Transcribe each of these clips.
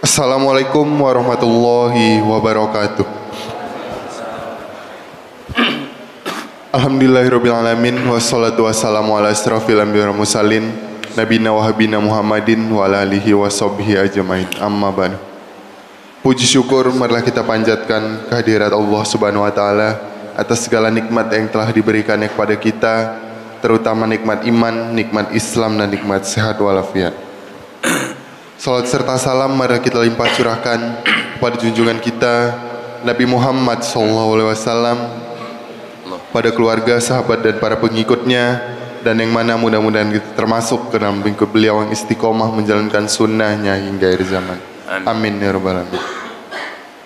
Assalamualaikum warahmatullahi wabarakatuh. Alhamdulillahirrabbilalamin. Wassalatu wassalamu ala asrafil anbiya wal mursalin Nabina wa habina Muhammadin wa ala alihi wa sahbihi ajmain. Amma ba'du. Puji syukur marilah kita panjatkan kehadirat Allah Subhanahu wa taala atas segala nikmat yang telah diberikannya kepada kita, terutama nikmat iman, nikmat Islam dan nikmat sehat walafiat. Salat serta salam mari kita limpah curahkan kepada junjungan kita Nabi Muhammad SAW, pada keluarga, sahabat dan para pengikutnya, dan yang mana mudah-mudahan kita termasuk ke dalam pengikut beliau yang istiqomah menjalankan sunnahnya hingga akhir zaman. Amin ya rabbal alamin.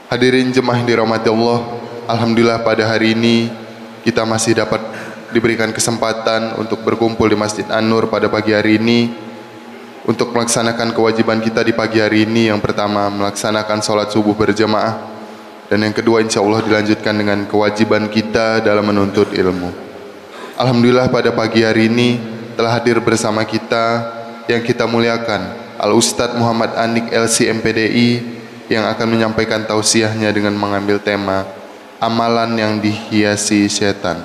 Hadirin jemaah yang dirahmati Allah, alhamdulillah pada hari ini kita masih dapat diberikan kesempatan untuk berkumpul di Masjid An-Nur pada pagi hari ini untuk melaksanakan kewajiban kita di pagi hari ini. Yang pertama, melaksanakan sholat subuh berjamaah, dan yang kedua insya Allah dilanjutkan dengan kewajiban kita dalam menuntut ilmu. Alhamdulillah pada pagi hari ini telah hadir bersama kita yang kita muliakan Al-Ustadz Muhammad Anik LC MPDI yang akan menyampaikan tausiahnya dengan mengambil tema amalan yang dihiasi setan.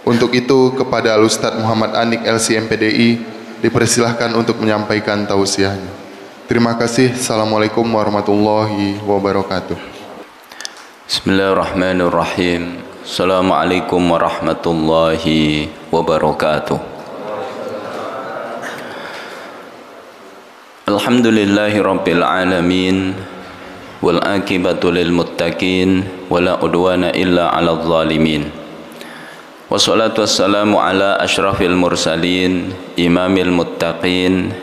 Untuk itu kepada Al-Ustadz Muhammad Anik LC MPDI dipersilahkan untuk menyampaikan tausiahnya. Terima kasih. Assalamualaikum warahmatullahi wabarakatuh. Bismillahirrahmanirrahim. Assalamualaikum warahmatullahi wabarakatuh. Alhamdulillahi rabbil alamin, wal akibatu lil muttaqin, wala udwana illa 'alal zalimin. Wassalatu wassalamu ala asyrafil mursalin, imamil muttaqin,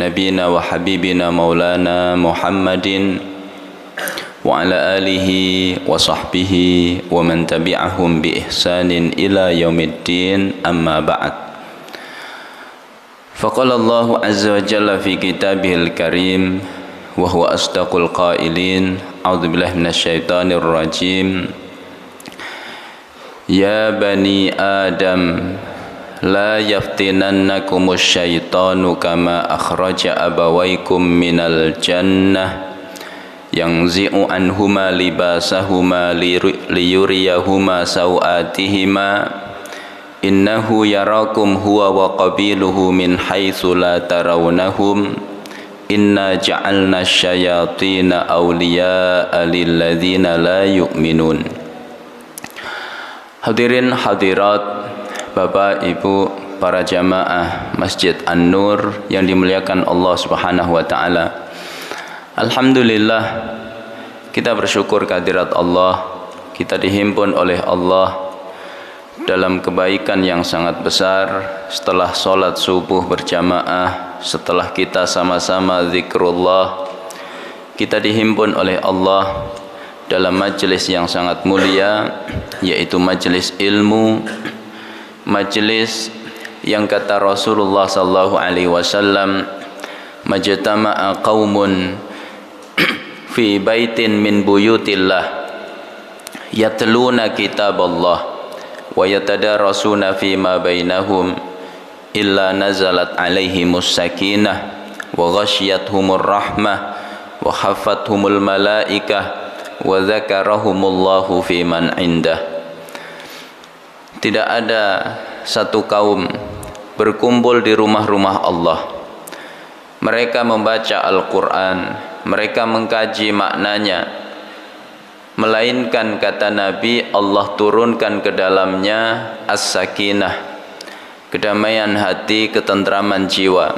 nabiyina wa habibina maulana Muhammadin wa ala alihi wa sahbihi wa man tabi'ahum bi ihsanin ila yaumiddin, amma ba'd. Faqala Allahu azza wa jalla fi kitabihil karim wa huwa asdaqul qailin, a'udzu billahi minasyaitonir rajim. Ya bani Adam, la yaftinannakumus syaitanu kama akhraja abawaykum minal jannah yangzi'u anhuma libasahuma liyuriyahuma sawatihima innahu yarakum huwa wa qabiluhu min haitsu la tarawnahum inna ja'alna syayatina awliya'a lilladzina la yu'minun. Hadirin hadirat, Bapak Ibu para jamaah Masjid An-Nur yang dimuliakan Allah Subhanahu wa taala. Alhamdulillah, kita bersyukur kehadirat Allah. Kita dihimpun oleh Allah dalam kebaikan yang sangat besar. Setelah sholat subuh berjamaah, setelah kita sama-sama zikrullah, kita dihimpun oleh Allah dalam majelis yang sangat mulia, yaitu majelis ilmu, majelis yang kata Rasulullah sallallahu alaihi wasallam, majtama'a qaumun fi baitin min buyutillah yatluna kitaballah wa yatadarasuna fi ma bainahum illa nazalat alaihimus sakinah wa ghasyiyatuhumur rahmah wa haffathumul malaikah wa dzakarahumullahu fi man indah. Tidak ada satu kaum berkumpul di rumah-rumah Allah, mereka membaca Al-Quran, mereka mengkaji maknanya, melainkan kata Nabi, Allah turunkan ke dalamnya as-sakinah, kedamaian hati, ketentraman jiwa.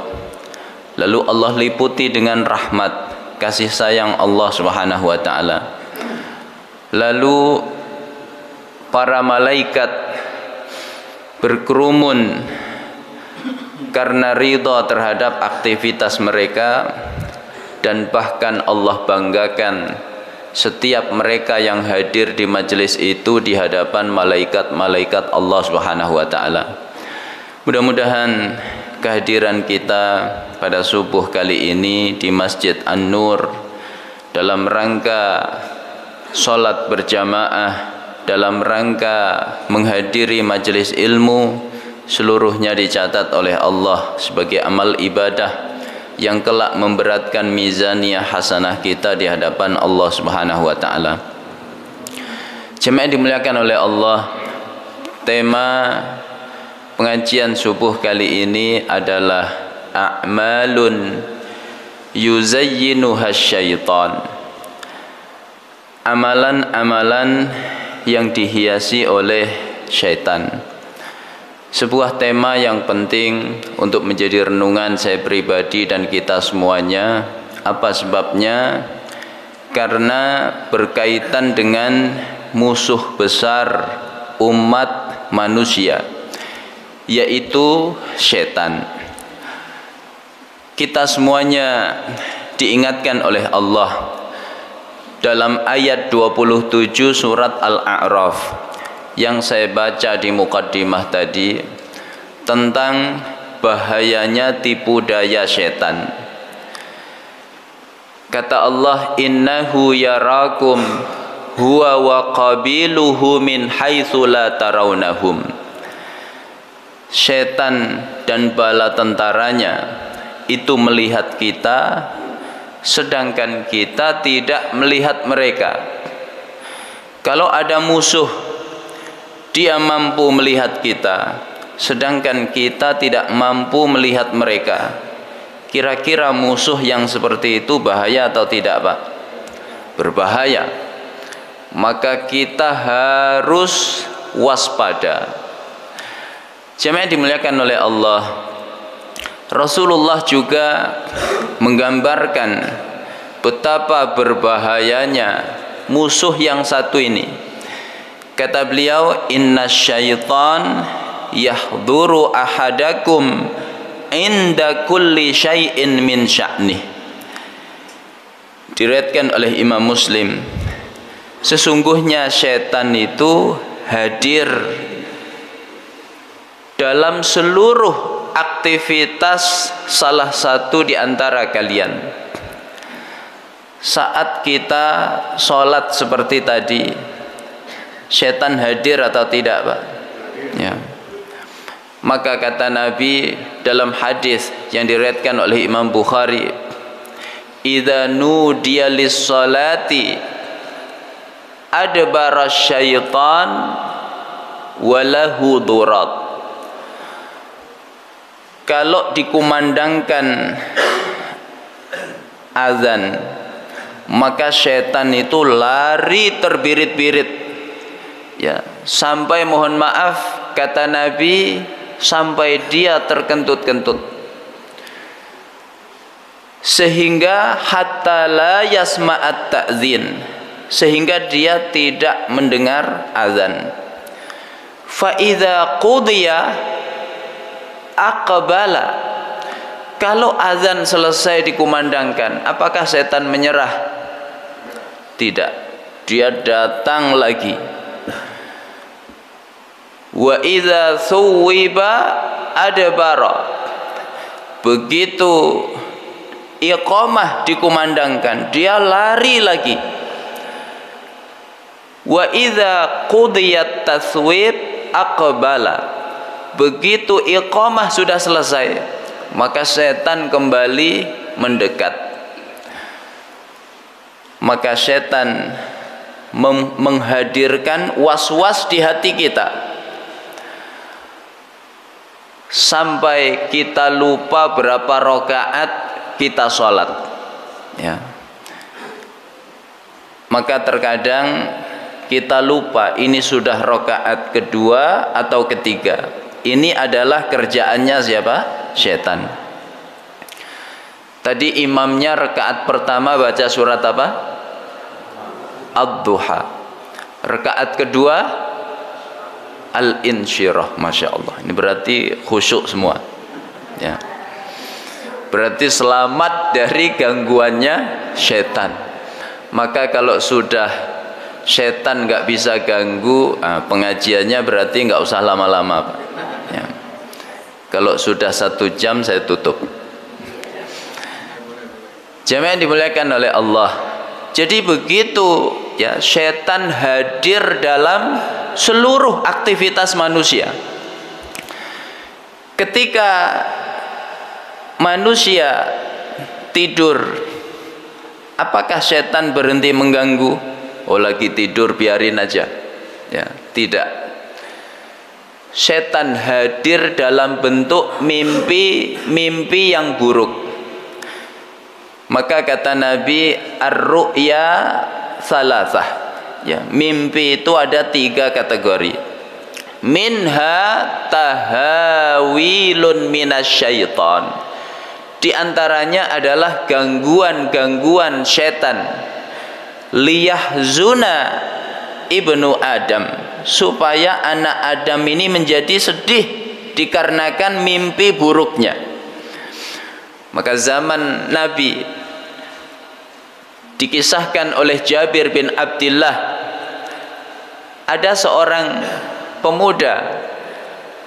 Lalu Allah liputi dengan rahmat, kasih sayang Allah Subhanahu wa taala. Lalu para malaikat berkerumun karena ridha terhadap aktivitas mereka, dan bahkan Allah banggakan setiap mereka yang hadir di majelis itu di hadapan malaikat-malaikat Allah Subhanahu wa taala. Mudah-mudahan kehadiran kita pada subuh kali ini di Masjid An-Nur dalam rangka salat berjamaah, dalam rangka menghadiri majelis ilmu, seluruhnya dicatat oleh Allah sebagai amal ibadah, yang kelak memberatkan mizaniyah hasanah kita di hadapan Allah Subhanahu wa taala. Jemaah dimuliakan oleh Allah, tema pengajian subuh kali ini adalah a'malun yuzayyinuha syaitan. Amalan-amalan yang dihiasi oleh syaitan. Sebuah tema yang penting untuk menjadi renungan saya pribadi dan kita semuanya. Apa sebabnya? Karena berkaitan dengan musuh besar umat manusia, yaitu syaitan. Kita semuanya diingatkan oleh Allah dalam ayat 27 surat Al-A'raf yang saya baca di muqaddimah tadi, tentang bahayanya tipu daya syaitan. Kata Allah, innahu yarakum huwa wa qabiluhu min haitsu la tarawnahum. Syaitan dan bala tentaranya itu melihat kita, sedangkan kita tidak melihat mereka. Kalau ada musuh, dia mampu melihat kita, sedangkan kita tidak mampu melihat mereka. Kira-kira musuh yang seperti itu bahaya atau tidak, Pak? Berbahaya. Maka kita harus waspada. Jemaah dimuliakan oleh Allah, Rasulullah juga menggambarkan betapa berbahayanya musuh yang satu ini. Kata beliau, inna syaitan yahduru ahadakum inda kulli syai'in min sya'nih. Diriwayatkan oleh Imam Muslim, sesungguhnya syaitan itu hadir dalam seluruh aktivitas salah satu di antara kalian. Saat kita sholat seperti tadi, syaitan hadir atau tidak, Pak? Ya. Maka kata Nabi dalam hadis yang diriwayatkan oleh Imam Bukhari, idza nudiya lis-salati adbara syaitan walahu durat. Kalau dikumandangkan azan, maka syaitan itu lari terbirit-birit. Ya, sampai mohon maaf kata Nabi, sampai dia terkentut-kentut, sehingga hatta la yasma'at ta'zin, sehingga dia tidak mendengar azan. Fa idza qudiya aqbala, kalau azan selesai dikumandangkan, apakah setan menyerah? Tidak, dia datang lagi. Wa idza thuwiba adbara, begitu iqamah dikumandangkan, dia lari lagi. Wa idza qudiyat taswib aqbala, begitu iqamah sudah selesai, maka setan kembali mendekat. Maka setan menghadirkan was-was di hati kita, sampai kita lupa berapa rakaat kita sholat. Ya. Maka terkadang kita lupa ini sudah rakaat kedua atau ketiga. Ini adalah kerjaannya siapa? Syaitan. Tadi imamnya rakaat pertama baca surat apa? Ad-Duha. Rakaat kedua Al-Insyirah. Masya Allah, ini berarti khusyuk semua, ya. Berarti selamat dari gangguannya syaitan. Maka kalau sudah syaitan nggak bisa ganggu, pengajiannya berarti nggak usah lama-lama, Pak. Ya. Kalau sudah 1 jam saya tutup. Jemaah yang dimuliakan oleh Allah, jadi begitu, ya, syaitan hadir dalam seluruh aktivitas manusia. Ketika manusia tidur, apakah setan berhenti mengganggu? Oh, lagi tidur biarin aja. Ya, tidak. Setan hadir dalam bentuk mimpi yang buruk. Maka kata Nabi, ar-ru'ya salasah. Ya, mimpi itu ada 3 kategori. Minha tahawilun minasyaiton. Di antaranya adalah gangguan-gangguan setan. Liyahzuna ibnu Adam, supaya anak Adam ini menjadi sedih dikarenakan mimpi buruknya. Maka zaman Nabi dikisahkan oleh Jabir bin Abdullah, ada seorang pemuda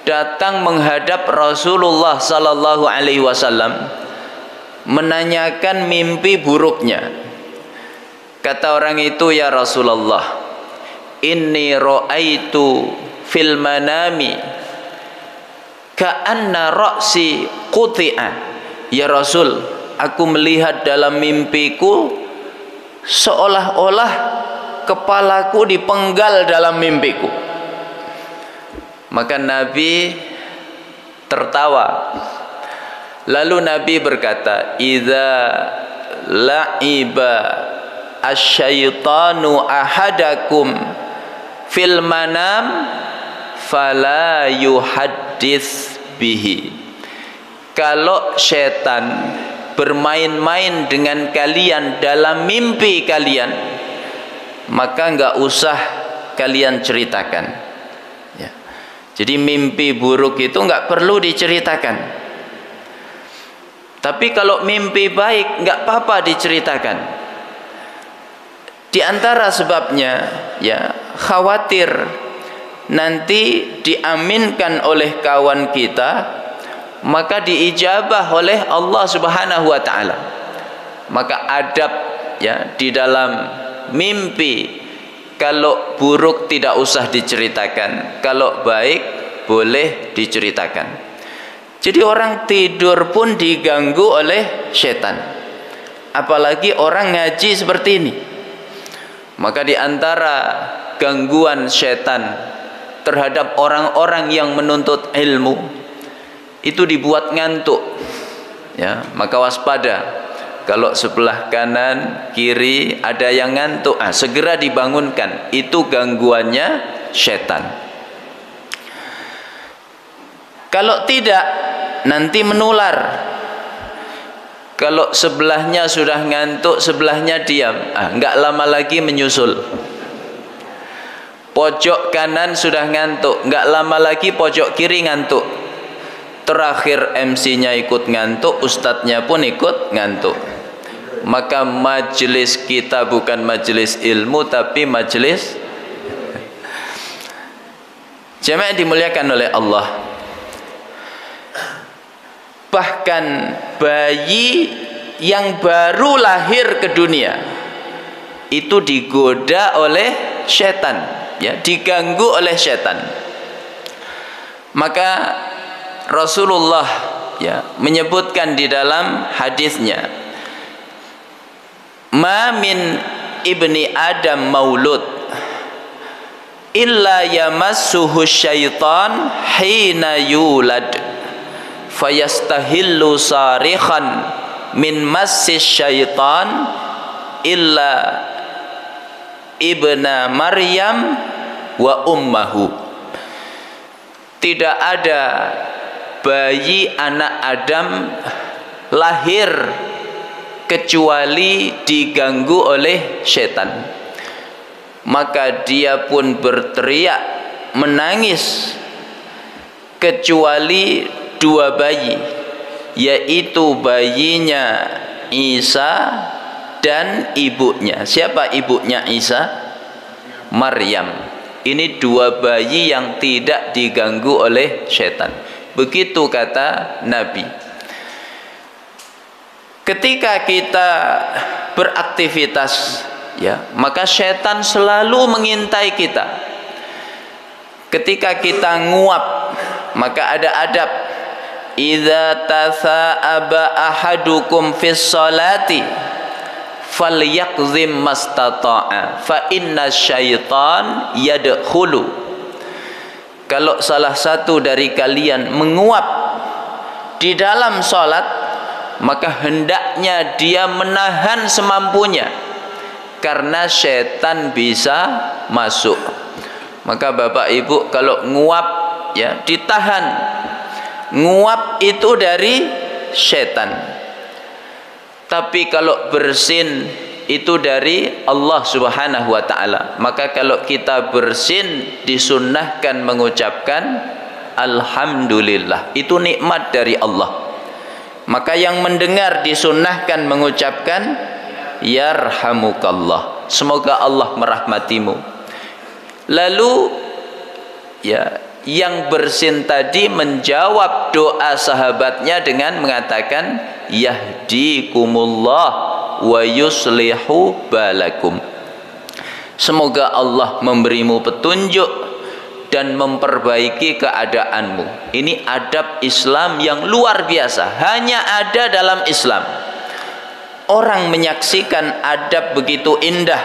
datang menghadap Rasulullah sallallahu alaihi wasallam menanyakan mimpi buruknya. Kata orang itu, ya Rasulullah, inni ra'aitu fil manami ka'anna ra'si quti'a. Ya Rasul, aku melihat dalam mimpiku seolah-olah kepalaku dipenggal dalam mimpiku. Maka Nabi tertawa. Lalu Nabi berkata, idza la'iba asyaitanu ahadakum fil manam fala yuhaddits bihi. Kalau setan bermain-main dengan kalian dalam mimpi kalian, maka enggak usah kalian ceritakan. Ya. Jadi mimpi buruk itu enggak perlu diceritakan. Tapi kalau mimpi baik enggak apa-apa diceritakan. Di antara sebabnya, ya, khawatir nanti diaminkan oleh kawan kita, maka diijabah oleh Allah Subhanahu wa taala. Maka adab, ya, di dalam mimpi, kalau buruk tidak usah diceritakan, kalau baik boleh diceritakan. Jadi orang tidur pun diganggu oleh setan, apalagi orang ngaji seperti ini. Maka di antara gangguan setan terhadap orang-orang yang menuntut ilmu, itu dibuat ngantuk. Ya, maka waspada. Kalau sebelah kanan, kiri ada yang ngantuk, segera dibangunkan. Itu gangguannya setan. Kalau tidak, nanti menular. Kalau sebelahnya sudah ngantuk, sebelahnya diam, enggak lama lagi menyusul. Pojok kanan sudah ngantuk, enggak lama lagi pojok kiri ngantuk. Terakhir MC-nya ikut ngantuk, ustadznya pun ikut ngantuk. Maka majelis kita bukan majelis ilmu, tapi majelis jamaah dimuliakan oleh Allah. Bahkan bayi yang baru lahir ke dunia itu digoda oleh setan, ya, diganggu oleh setan. Maka Rasulullah, ya, menyebutkan di dalam hadisnya, ma min ibni Adam maulud illa yamassuhu syaitan hina yulad fayastahillu sarikhan min massis syaitan illa ibna Maryam wa ummahu. Tidak ada bayi anak Adam lahir kecuali diganggu oleh setan. Maka dia pun berteriak menangis kecuali 2 bayi, yaitu bayinya Isa dan ibunya. Siapa ibunya Isa? Maryam. Ini 2 bayi yang tidak diganggu oleh setan. Begitu kata Nabi. Ketika kita beraktivitas, ya, maka setan selalu mengintai kita. Ketika kita nguap, maka ada adab. idza tasa'aba ahadukum fis salati falyakzim mastata'a fa inna syaitan yadkhulu. Kalau salah satu dari kalian menguap di dalam salat, maka hendaknya dia menahan semampunya, karena setan bisa masuk. Maka Bapak Ibu kalau nguap ya ditahan. Nguap itu dari setan. Tapi kalau bersin itu dari Allah Subhanahu wa taala. Maka kalau kita bersin disunnahkan mengucapkan alhamdulillah. Itu nikmat dari Allah. Maka yang mendengar disunnahkan mengucapkan yarhamukallah. Semoga Allah merahmatimu. Lalu ya, yang bersin tadi menjawab doa sahabatnya dengan mengatakan yahdikumullah wa yuslihu balakum. Semoga Allah memberimu petunjuk dan memperbaiki keadaanmu. Ini adab Islam yang luar biasa, hanya ada dalam Islam. Orang menyaksikan adab begitu indah,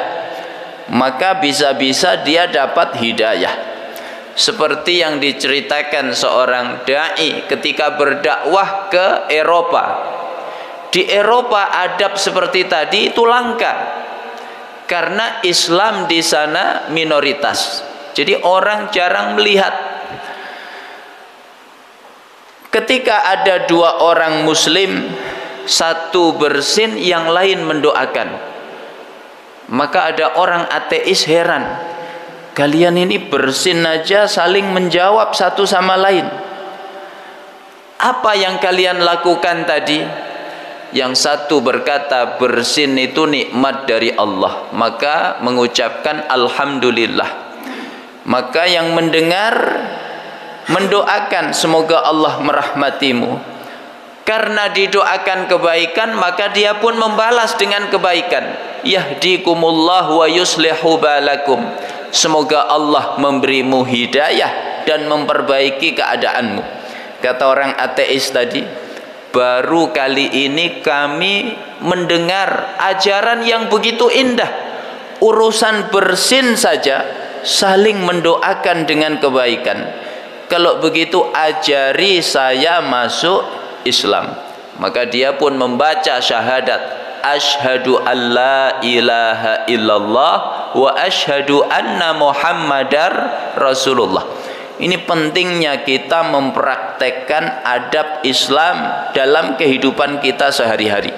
maka bisa-bisa dia dapat hidayah. Seperti yang diceritakan seorang dai ketika berdakwah ke Eropa. Di Eropa adab seperti tadi itu langka, karena Islam di sana minoritas. Jadi orang jarang melihat. Ketika ada dua orang Muslim, satu bersin, yang lain mendoakan, maka ada orang ateis heran. Kalian ini bersin aja saling menjawab satu sama lain. Apa yang kalian lakukan tadi? Yang satu berkata bersin itu nikmat dari Allah, maka mengucapkan alhamdulillah. Maka yang mendengar mendoakan semoga Allah merahmatimu. Karena didoakan kebaikan, maka dia pun membalas dengan kebaikan. Yahdikumullah wa yuslihu balakum. Semoga Allah memberimu hidayah dan memperbaiki keadaanmu. Kata orang ateis tadi, baru kali ini kami mendengar ajaran yang begitu indah. Urusan bersin saja saling mendoakan dengan kebaikan. Kalau begitu ajari saya masuk Islam. Maka dia pun membaca syahadat, asyhadu an la ilaha illallah wa asyhadu anna muhammadar rasulullah. Ini pentingnya kita mempraktekkan adab Islam dalam kehidupan kita sehari-hari.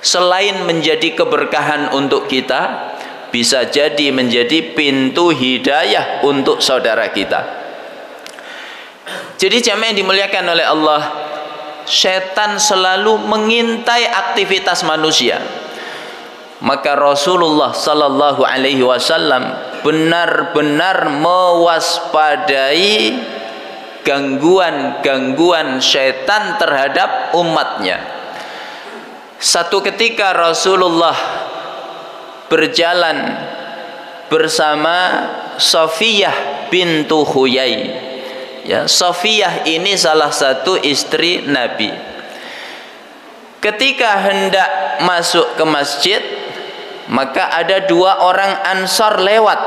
Selain menjadi keberkahan untuk kita, bisa jadi menjadi pintu hidayah untuk saudara kita. Jadi jamaah yang dimuliakan oleh Allah, setan selalu mengintai aktivitas manusia. Maka Rasulullah sallallahu alaihi wasallam benar-benar mewaspadai gangguan-gangguan setan terhadap umatnya. Satu ketika Rasulullah berjalan bersama Safiyah bintu Huyai. Ya, Safiyah ini salah satu istri Nabi. Ketika hendak masuk ke masjid, maka ada dua orang Ansar lewat.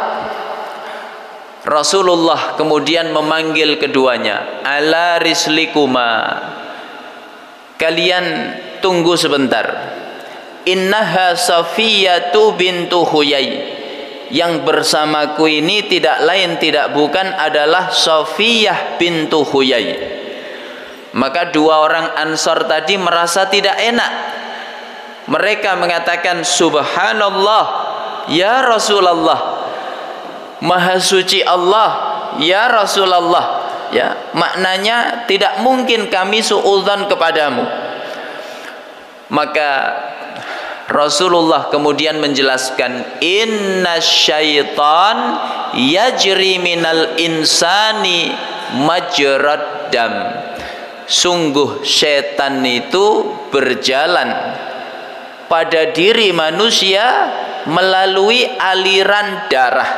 Rasulullah kemudian memanggil keduanya, ala rislikuma, kalian tunggu sebentar. Innaha Safiyatu bintu Huyai. Yang bersamaku ini tidak lain tidak bukan adalah Safiyah bintu Huyai. Maka dua orang Ansar tadi merasa tidak enak. Mereka mengatakan, subhanallah ya Rasulullah, maha suci Allah ya Rasulullah. Ya, maknanya tidak mungkin kami suudzon kepadamu. Maka Rasulullah kemudian menjelaskan, inna syaitan yajri minal insani majrad dam. Sungguh syaitan itu berjalan pada diri manusia melalui aliran darah.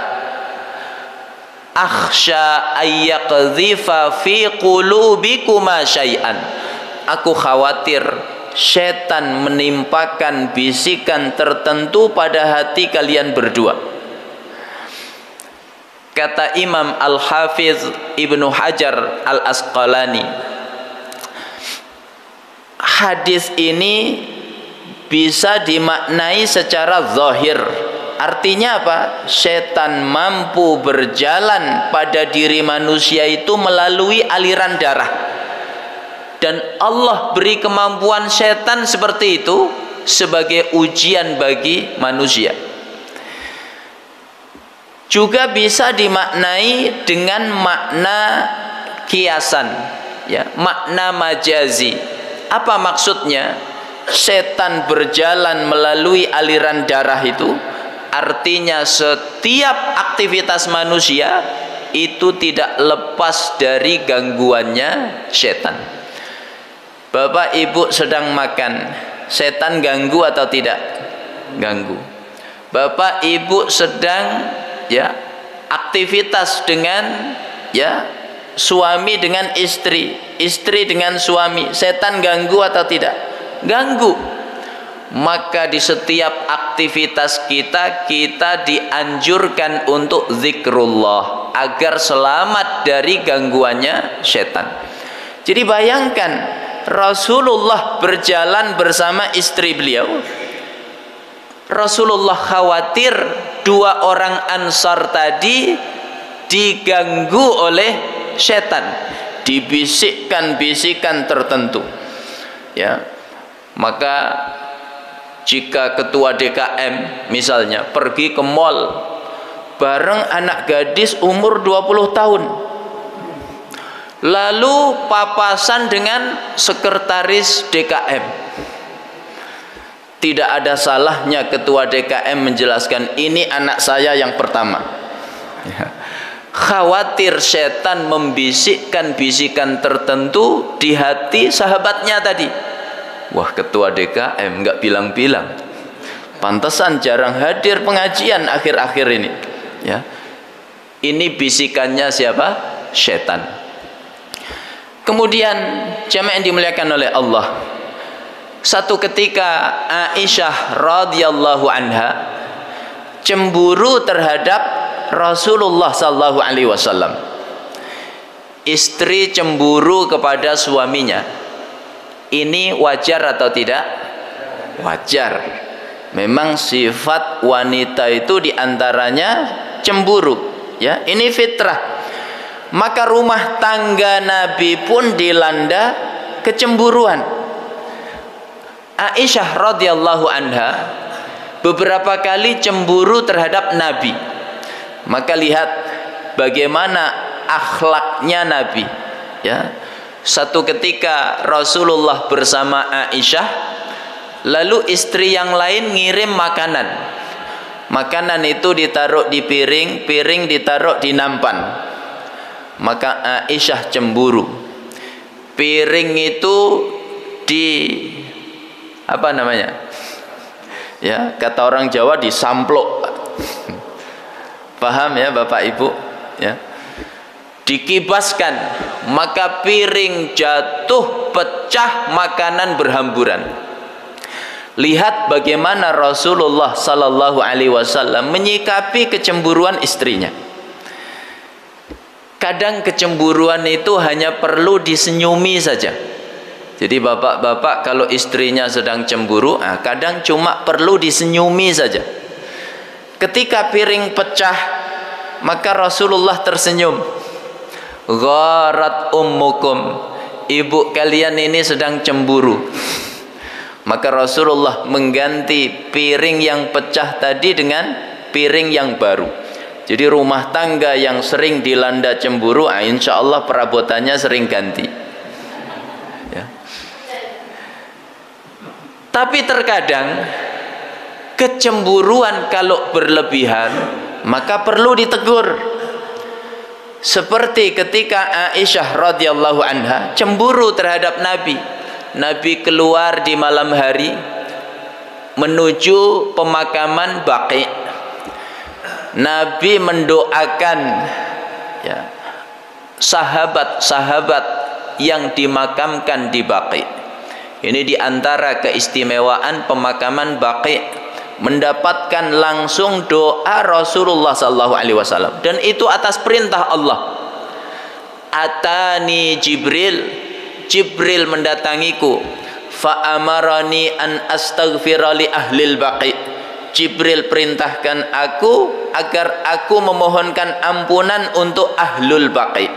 akhsha ayyaqdhifa fi qulubikuma syai'an. Aku khawatir setan menimpakan bisikan tertentu pada hati kalian berdua. Kata Imam Al-Hafiz Ibnu Hajar Al-Asqalani, hadis ini bisa dimaknai secara zahir. Artinya apa? Setan mampu berjalan pada diri manusia itu melalui aliran darah. Dan Allah beri kemampuan setan seperti itu sebagai ujian bagi manusia. Juga bisa dimaknai dengan makna kiasan, ya, makna majazi. Apa maksudnya? Setan berjalan melalui aliran darah itu artinya setiap aktivitas manusia itu tidak lepas dari gangguannya setan. Bapak ibu sedang makan, setan ganggu atau tidak? Ganggu. Bapak ibu sedang aktivitas dengan suami dengan istri, istri dengan suami, setan ganggu atau tidak? Ganggu. Maka di setiap aktivitas kita dianjurkan untuk zikrullah agar selamat dari gangguannya setan. Jadi bayangkan Rasulullah berjalan bersama istri beliau. Rasulullah khawatir dua orang Ansar tadi diganggu oleh setan, dibisikkan-bisikan tertentu. Ya. Maka jika ketua DKM misalnya pergi ke mall bareng anak gadis umur 20 tahun, lalu papasan dengan sekretaris DKM, tidak ada salahnya ketua DKM menjelaskan, ini anak saya yang pertama. Khawatir setan membisikkan bisikan tertentu di hati sahabatnya tadi. Wah, ketua DKM nggak bilang-bilang, pantesan jarang hadir pengajian akhir-akhir ini. Ya, ini bisikannya siapa? Setan. Kemudian jamaah yang dimuliakan oleh Allah, satu ketika Aisyah radhiyallahu anha cemburu terhadap Rasulullah sallallahu alaihi wasallam. Istri cemburu kepada suaminya. Ini wajar atau tidak? Wajar. Memang sifat wanita itu diantaranya cemburu. Ya, ini fitrah. Maka rumah tangga Nabi pun dilanda kecemburuan. Aisyah radhiyallahu anha beberapa kali cemburu terhadap Nabi. Maka lihat bagaimana akhlaknya Nabi. Ya. Satu ketika Rasulullah bersama Aisyah, lalu istri yang lain ngirim makanan. Makanan itu ditaruh di piring, piring ditaruh di nampan. Maka Aisyah cemburu. Piring itu kata orang Jawa disamplok. Paham ya Bapak Ibu? Ya. Dikibaskan, maka piring jatuh, pecah, makanan berhamburan. Lihat bagaimana Rasulullah sallallahu alaihi wasallam menyikapi kecemburuan istrinya. Kadang kecemburuan itu hanya perlu disenyumi saja. Jadi bapak-bapak kalau istrinya sedang cemburu, kadang cuma perlu disenyumi saja. Ketika piring pecah, maka Rasulullah tersenyum. Gharat ummukum, ibu kalian ini sedang cemburu. Maka Rasulullah mengganti piring yang pecah tadi dengan piring yang baru. Jadi rumah tangga yang sering dilanda cemburu, insya Allah perabotannya sering ganti. Ya. Tapi terkadang kecemburuan kalau berlebihan maka perlu ditegur. Seperti ketika Aisyah radhiyallahu anha cemburu terhadap Nabi. Nabi keluar di malam hari menuju pemakaman Baqi. Nabi mendoakan sahabat-sahabat yang dimakamkan di Baqi. Ini diantara keistimewaan pemakaman Baqi, mendapatkan langsung doa Rasulullah sallallahu alaihi wasallam, dan itu atas perintah Allah. Atani Jibril mendatangiku, fa amarani an astaghfira li ahlil Baqi. Jibril perintahkan aku agar aku memohonkan ampunan untuk ahlul Baqi.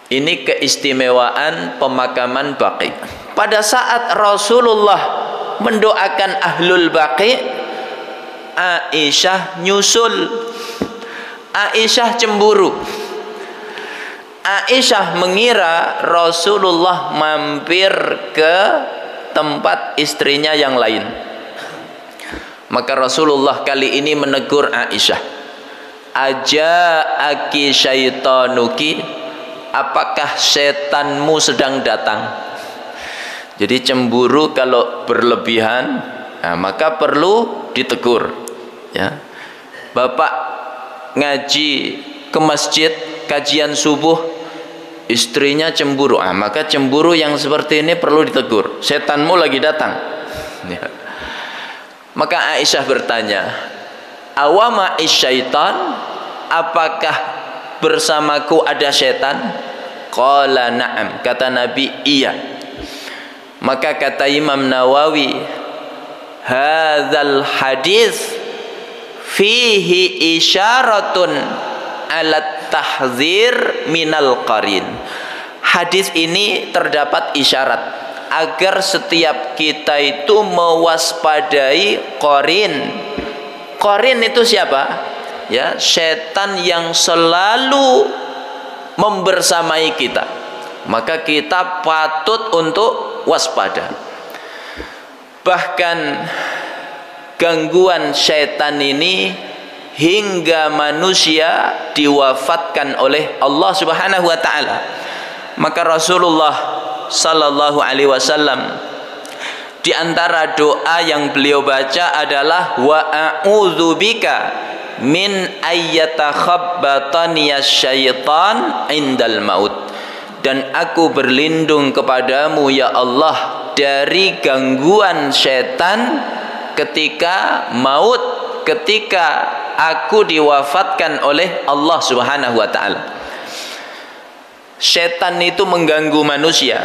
Ini keistimewaan pemakaman Baqi. Pada saat Rasulullah mendoakan ahlul Baqi, Aisyah nyusul. Aisyah cemburu. Aisyah mengira Rasulullah mampir ke tempat istrinya yang lain. Maka Rasulullah kali ini menegur Aisyah. Aja'aki syaitanuki, apakah setanmu sedang datang? Jadi cemburu kalau berlebihan, nah, maka perlu ditegur. Ya, bapak ngaji ke masjid, kajian subuh, istrinya cemburu, maka cemburu yang seperti ini perlu ditegur. Setanmu lagi datang. Ya. Maka Aisyah bertanya, awama isyaitan, apakah bersamaku ada setan? Qala na'am, kata Nabi, iya. Maka kata Imam Nawawi, hadzal hadis fihi isyaratun ala tahzir minal qarin. Hadis ini terdapat isyarat agar setiap kita itu mewaspadai qarin. Qarin itu siapa? Ya, setan yang selalu membersamai kita. Maka kita patut untuk waspada. Bahkan gangguan setan ini hingga manusia diwafatkan oleh Allah Subhanahu wa taala. Maka Rasulullah sallallahu alaihi wasallam di antara doa yang beliau baca adalah wa a'udzubika min ayyatakhabbatani syaitan indal maut, dan aku berlindung kepadamu ya Allah dari gangguan setan ketika maut, ketika aku diwafatkan oleh Allah Subhanahu wa taala. Setan itu mengganggu manusia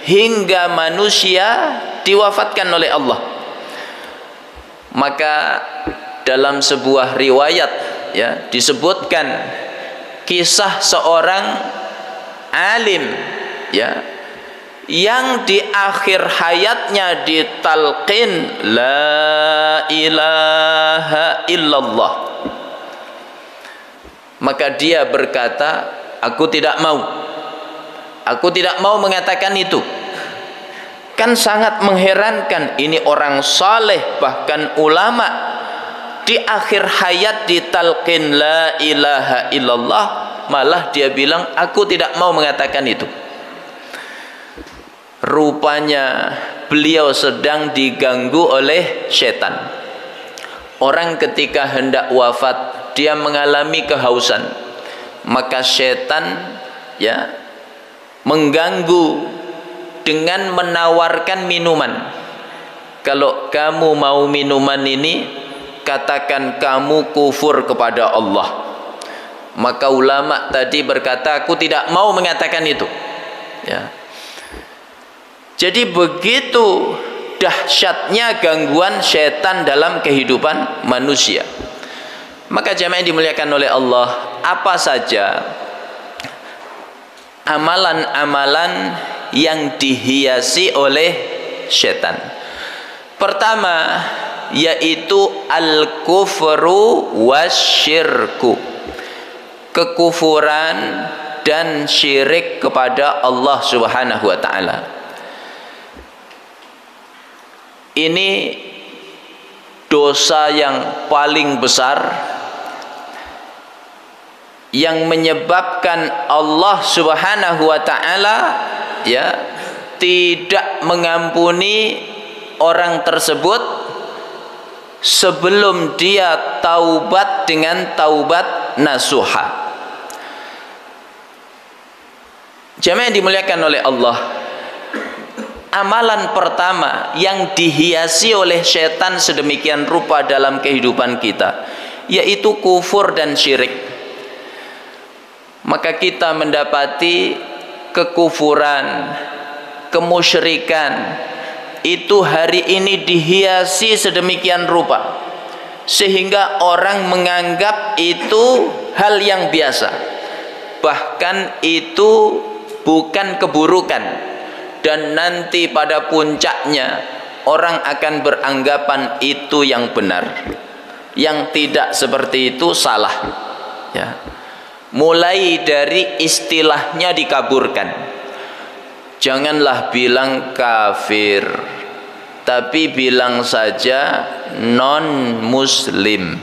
hingga manusia diwafatkan oleh Allah. Maka dalam sebuah riwayat, ya, disebutkan kisah seorang alim, ya, yang di akhir hayatnya ditalqin la ilaha illallah. Maka dia berkata, aku tidak mau mengatakan itu. Kan sangat mengherankan, ini orang saleh bahkan ulama di akhir hayat ditalqin la ilaha illallah, malah dia bilang aku tidak mau mengatakan itu. Rupanya beliau sedang diganggu oleh setan. Orang ketika hendak wafat, dia mengalami kehausan, maka setan, ya, mengganggu dengan menawarkan minuman. Kalau kamu mau minuman ini, katakan kamu kufur kepada Allah. Maka ulama tadi berkata, aku tidak mau mengatakan itu. Ya. Jadi begitu dahsyatnya gangguan setan dalam kehidupan manusia. Maka jamaah yang dimuliakan oleh Allah, apa saja amalan-amalan yang dihiasi oleh setan? Pertama, yaitu al-kufru wasyirku, kekufuran dan syirik kepada Allah Subhanahu wa taala. Ini dosa yang paling besar yang menyebabkan Allah Subhanahu wa taala, ya, tidak mengampuni orang tersebut sebelum dia taubat dengan taubat nasuha. Jamaah yang dimuliakan oleh Allah, amalan pertama yang dihiasi oleh setan sedemikian rupa dalam kehidupan kita yaitu kufur dan syirik. Maka kita mendapati kekufuran, kemusyrikan itu hari ini dihiasi sedemikian rupa sehingga orang menganggap itu hal yang biasa, bahkan itu bukan keburukan, dan nanti pada puncaknya orang akan beranggapan itu yang benar, yang tidak seperti itu salah, ya. Mulai dari istilahnya dikaburkan. Janganlah bilang kafir, tapi bilang saja non muslim,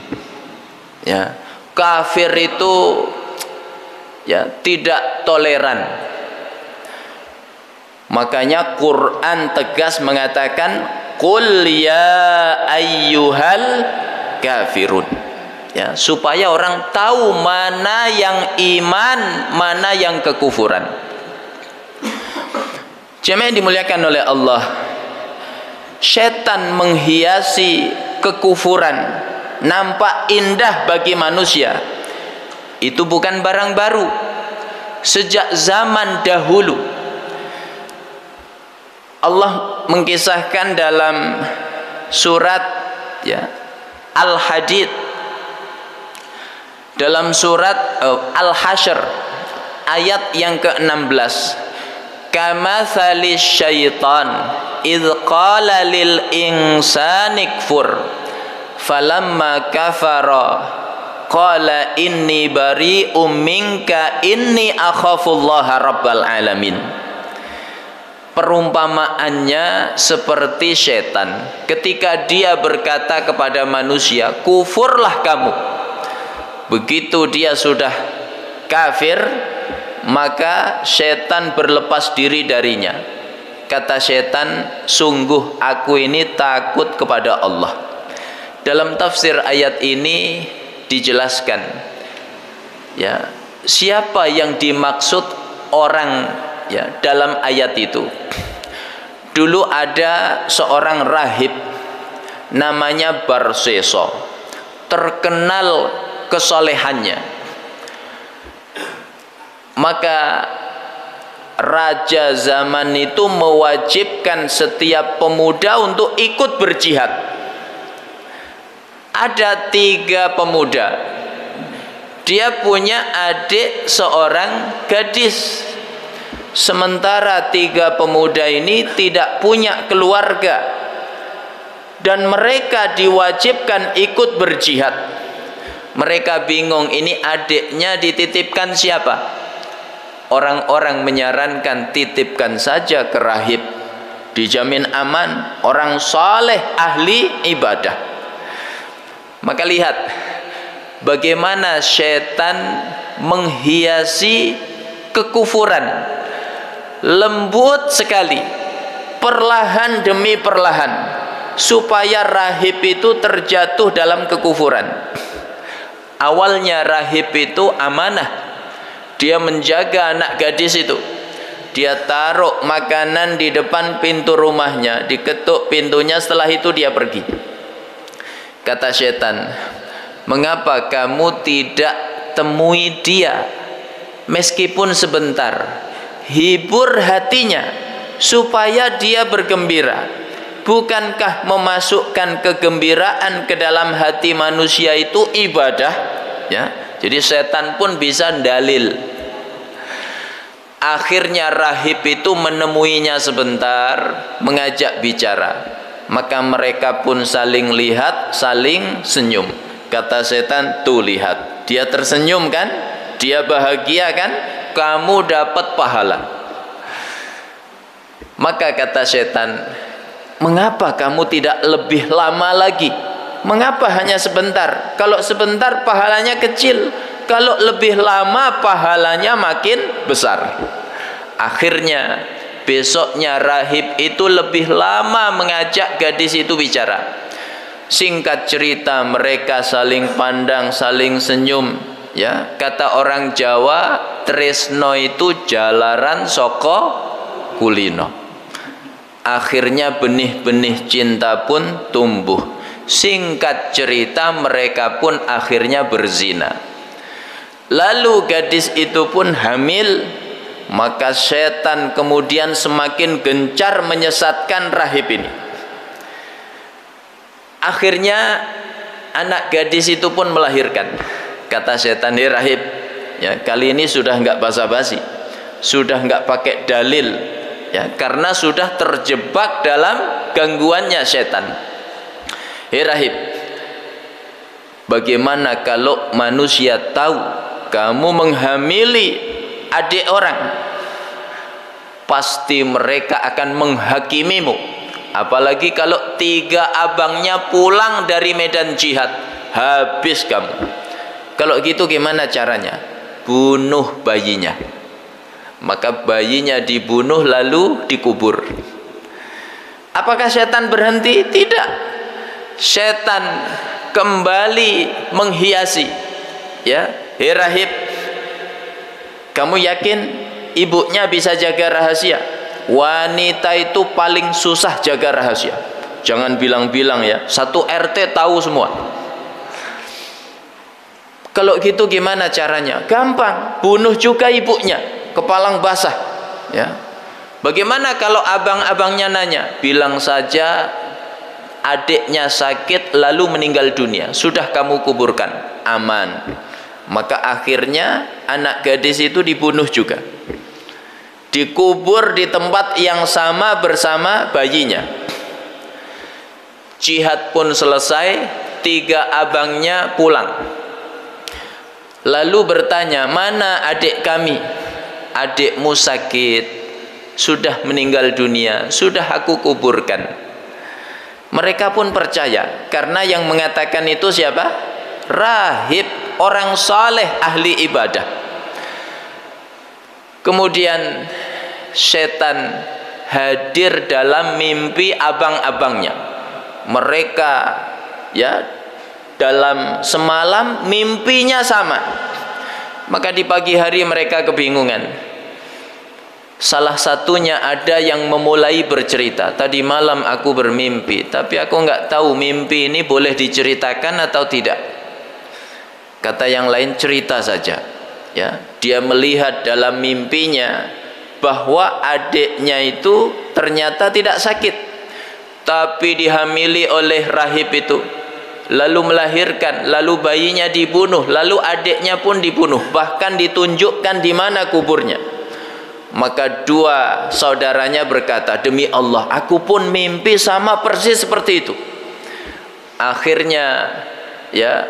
ya. Kafir itu ya tidak toleran. Makanya Quran tegas mengatakan qul ya ayyuhal kafirun, ya, supaya orang tahu mana yang iman, mana yang kekufuran. Jemaah yang dimuliakan oleh Allah, setan menghiasi kekufuran nampak indah bagi manusia. Itu bukan barang baru. Sejak zaman dahulu Allah mengkisahkan dalam surat, ya, Al-Hadid, dalam surat Al-Hasyr ayat yang ke-16, kamathalis syaitan idh qala lil insani kfur falamma kafara qala inni bari'um minka inni akhafullaha rabbal alamin. Perumpamaannya seperti setan ketika dia berkata kepada manusia, kufurlah kamu. Begitu dia sudah kafir, maka setan berlepas diri darinya. Kata setan, sungguh aku ini takut kepada Allah. Dalam tafsir ayat ini dijelaskan, ya, siapa yang dimaksud orang, ya, dalam ayat itu. Dulu ada seorang rahib namanya Barseso, terkenal kesolehannya. Maka raja zaman itu mewajibkan setiap pemuda untuk ikut berjihad. Ada 3 pemuda, dia punya adik seorang gadis. Sementara 3 pemuda ini tidak punya keluarga dan mereka diwajibkan ikut berjihad. Mereka bingung, ini adiknya dititipkan siapa? Orang-orang menyarankan titipkan saja ke rahib, dijamin aman, orang saleh ahli ibadah. Maka lihat bagaimana setan menghiasi kekufuran. Lembut sekali, perlahan demi perlahan, supaya rahib itu terjatuh dalam kekufuran. Awalnya rahib itu amanah, dia menjaga anak gadis itu. Dia taruh makanan di depan pintu rumahnya, diketuk pintunya, setelah itu dia pergi. Kata setan, mengapa kamu tidak temui dia meskipun sebentar, hibur hatinya supaya dia bergembira. Bukankah memasukkan kegembiraan ke dalam hati manusia itu ibadah, ya? Jadi setan pun bisa dalil. Akhirnya rahib itu menemuinya sebentar, mengajak bicara. Maka mereka pun saling lihat, saling senyum. Kata setan, tuh lihat, dia tersenyum kan, dia bahagia kan, kamu dapat pahala. Maka kata setan, mengapa kamu tidak lebih lama lagi? Mengapa hanya sebentar? Kalau sebentar pahalanya kecil, kalau lebih lama pahalanya makin besar. Akhirnya besoknya rahib itu lebih lama mengajak gadis itu bicara. Singkat cerita, mereka saling pandang, saling senyum, ya. Kata orang Jawa, tresno itu jalaran saka kulino. Akhirnya benih-benih cinta pun tumbuh. Singkat cerita, mereka pun akhirnya berzina. Lalu gadis itu pun hamil, maka setan kemudian semakin gencar menyesatkan rahib ini. Akhirnya anak gadis itu pun melahirkan. Kata setan, "Hei rahib, ya, kali ini sudah enggak basa-basi, sudah enggak pakai dalil, ya, karena sudah terjebak dalam gangguannya setan. Hei rahib, bagaimana kalau manusia tahu kamu menghamili adik orang? Pasti mereka akan menghakimimu. Apalagi kalau 3 abangnya pulang dari medan jihad, habis kamu. Kalau gitu gimana caranya? Bunuh bayinya." Maka bayinya dibunuh lalu dikubur. Apakah setan berhenti? Tidak. Setan kembali menghiasi, ya. "Hei rahib, kamu yakin ibunya bisa jaga rahasia? Wanita itu paling susah jaga rahasia. Jangan bilang-bilang ya, 1 RT tahu semua. Kalau gitu gimana caranya? Gampang, bunuh juga ibunya, kepalang basah, ya. Bagaimana kalau abang-abangnya nanya? Bilang saja adiknya sakit lalu meninggal dunia, sudah kamu kuburkan, aman." Maka akhirnya anak gadis itu dibunuh juga, dikubur di tempat yang sama bersama bayinya. Jihad pun selesai, 3 abangnya pulang. Lalu bertanya, "Mana adik kami?" "Adikmu sakit, sudah meninggal dunia, sudah aku kuburkan." Mereka pun percaya, karena yang mengatakan itu siapa? Rahib, orang saleh, ahli ibadah. Kemudian setan hadir dalam mimpi abang-abangnya. Mereka, ya, dalam semalam mimpinya sama. Maka di pagi hari mereka kebingungan. Salah satunya ada yang memulai bercerita, "Tadi malam aku bermimpi, tapi aku nggak tahu mimpi ini boleh diceritakan atau tidak." Kata yang lain, "Cerita saja." Ya, dia melihat dalam mimpinya bahwa adiknya itu ternyata tidak sakit, tapi dihamili oleh rahib itu, lalu melahirkan, lalu bayinya dibunuh, lalu adiknya pun dibunuh, bahkan ditunjukkan di mana kuburnya. Maka 2 saudaranya berkata, "Demi Allah, aku pun mimpi sama persis seperti itu." Akhirnya, ya,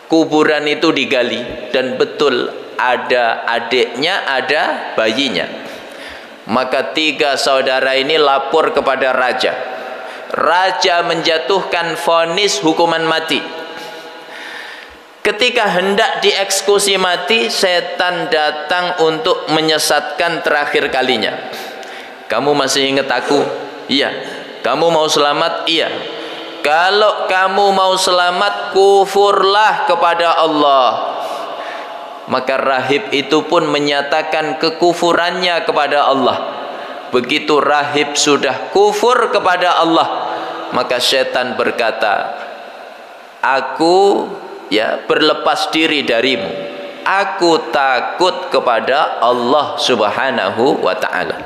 kuburan itu digali dan betul ada adiknya, ada bayinya. Maka 3 saudara ini lapor kepada raja. Raja menjatuhkan vonis hukuman mati. Ketika hendak dieksekusi mati, setan datang untuk menyesatkan terakhir kalinya. "Kamu masih ingat aku?" "Iya." "Kamu mau selamat?" "Iya." "Kalau kamu mau selamat, kufurlah kepada Allah." Maka rahib itu pun menyatakan kekufurannya kepada Allah. Begitu rahib sudah kufur kepada Allah, maka setan berkata, "Aku, ya, berlepas diri darimu. Aku takut kepada Allah Subhanahu wa ta'ala."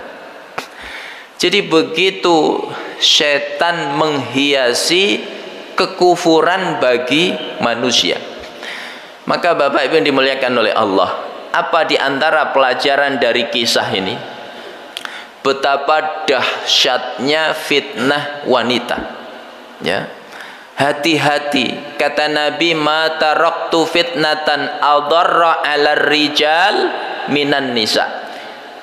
Jadi begitu setan menghiasi kekufuran bagi manusia. Maka Bapak Ibu yang dimuliakan oleh Allah, apa di antara pelajaran dari kisah ini? Betapa dahsyatnya fitnah wanita, ya. Hati-hati, kata Nabi, "Ma taraktu fitnatan adarra 'alar rijal minan nisa."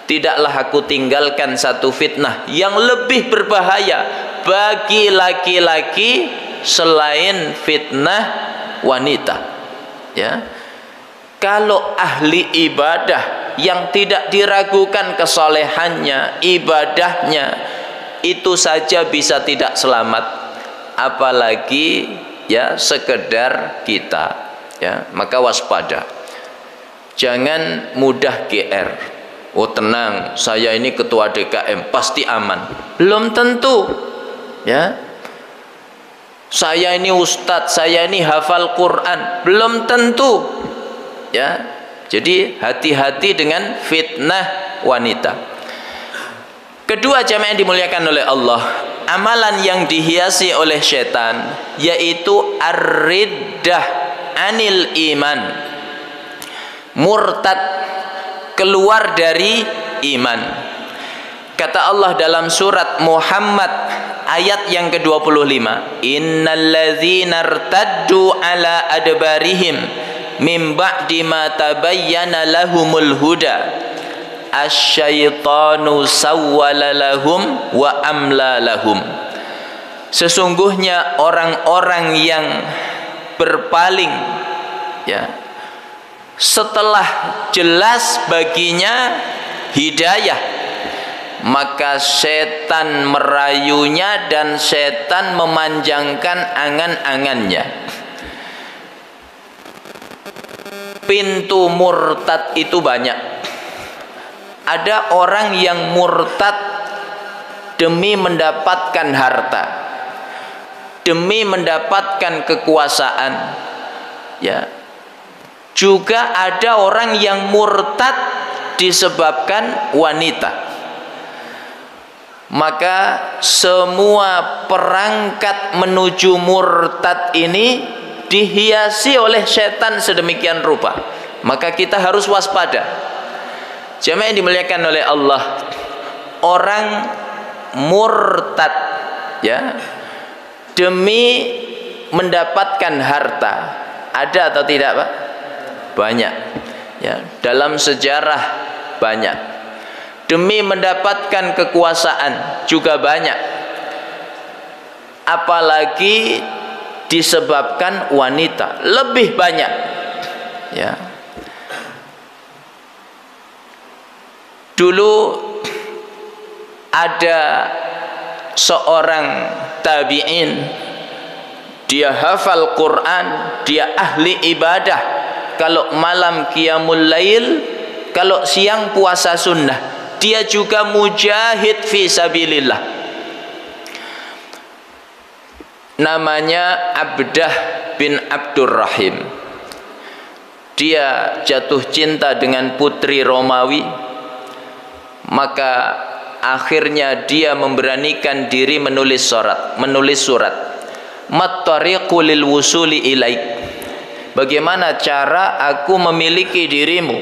Tidaklah aku tinggalkan satu fitnah yang lebih berbahaya bagi laki-laki selain fitnah wanita. Ya. Kalau ahli ibadah yang tidak diragukan kesolehannya, ibadahnya, itu saja bisa tidak selamat, apalagi, ya, sekedar kita, ya. Maka waspada. Jangan mudah GR. Oh tenang, saya ini ketua DKM, pasti aman. Belum tentu. Ya. Saya ini ustadz, saya ini hafal Quran, belum tentu. Ya. Jadi hati-hati dengan fitnah wanita. Kedua, jamaah yang dimuliakan oleh Allah, amalan yang dihiasi oleh setan yaitu ar-riddah anil iman, murtad, keluar dari iman. Kata Allah dalam surat Muhammad ayat yang ke-25, innal ladzina irtaddu ala adbarihim min ba'di ma tabayyana lahumul huda asyaitanu sawwala lahum wa amla lahum. Sesungguhnya orang-orang yang berpaling, ya, setelah jelas baginya hidayah, maka setan merayunya dan setan memanjangkan angan-angannya. Pintu murtad itu banyak. Ada orang yang murtad demi mendapatkan harta, demi mendapatkan kekuasaan, ya. Juga ada orang yang murtad disebabkan wanita. Maka semua perangkat menuju murtad ini dihiasi oleh setan sedemikian rupa. Maka kita harus waspada. Jamaah yang dimuliakan oleh Allah, orang murtad, ya, demi mendapatkan harta, ada atau tidak, Pak? Banyak, ya, dalam sejarah banyak. Demi mendapatkan kekuasaan juga banyak. Apalagi disebabkan wanita lebih banyak, ya. Dulu ada seorang tabi'in, dia hafal Quran, dia ahli ibadah. Kalau malam qiyamul lail, kalau siang puasa sunnah, dia juga mujahid fi sabilillah. Namanya Abdah bin Abdurrahim. Dia jatuh cinta dengan putri Romawi, maka akhirnya dia memberanikan diri menulis surat. Mat-tariqu lil wusuli ilaik. Bagaimana cara aku memiliki dirimu?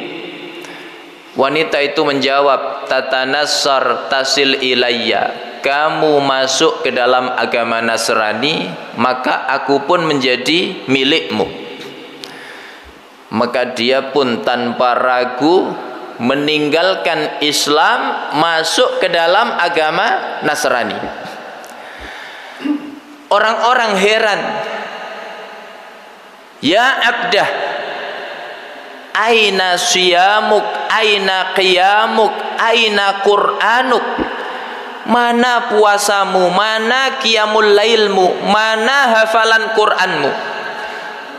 Wanita itu menjawab, tatanassar tasil ilayya. Kamu masuk ke dalam agama Nasrani, maka aku pun menjadi milikmu. Maka dia pun tanpa ragu meninggalkan Islam, masuk ke dalam agama Nasrani. Orang-orang heran, ya Abdah, aina siyamuk, aina qiyamuk, aina Qur'anuk. Mana puasamu, mana qiyamul lailmu, mana hafalan Qur'anmu?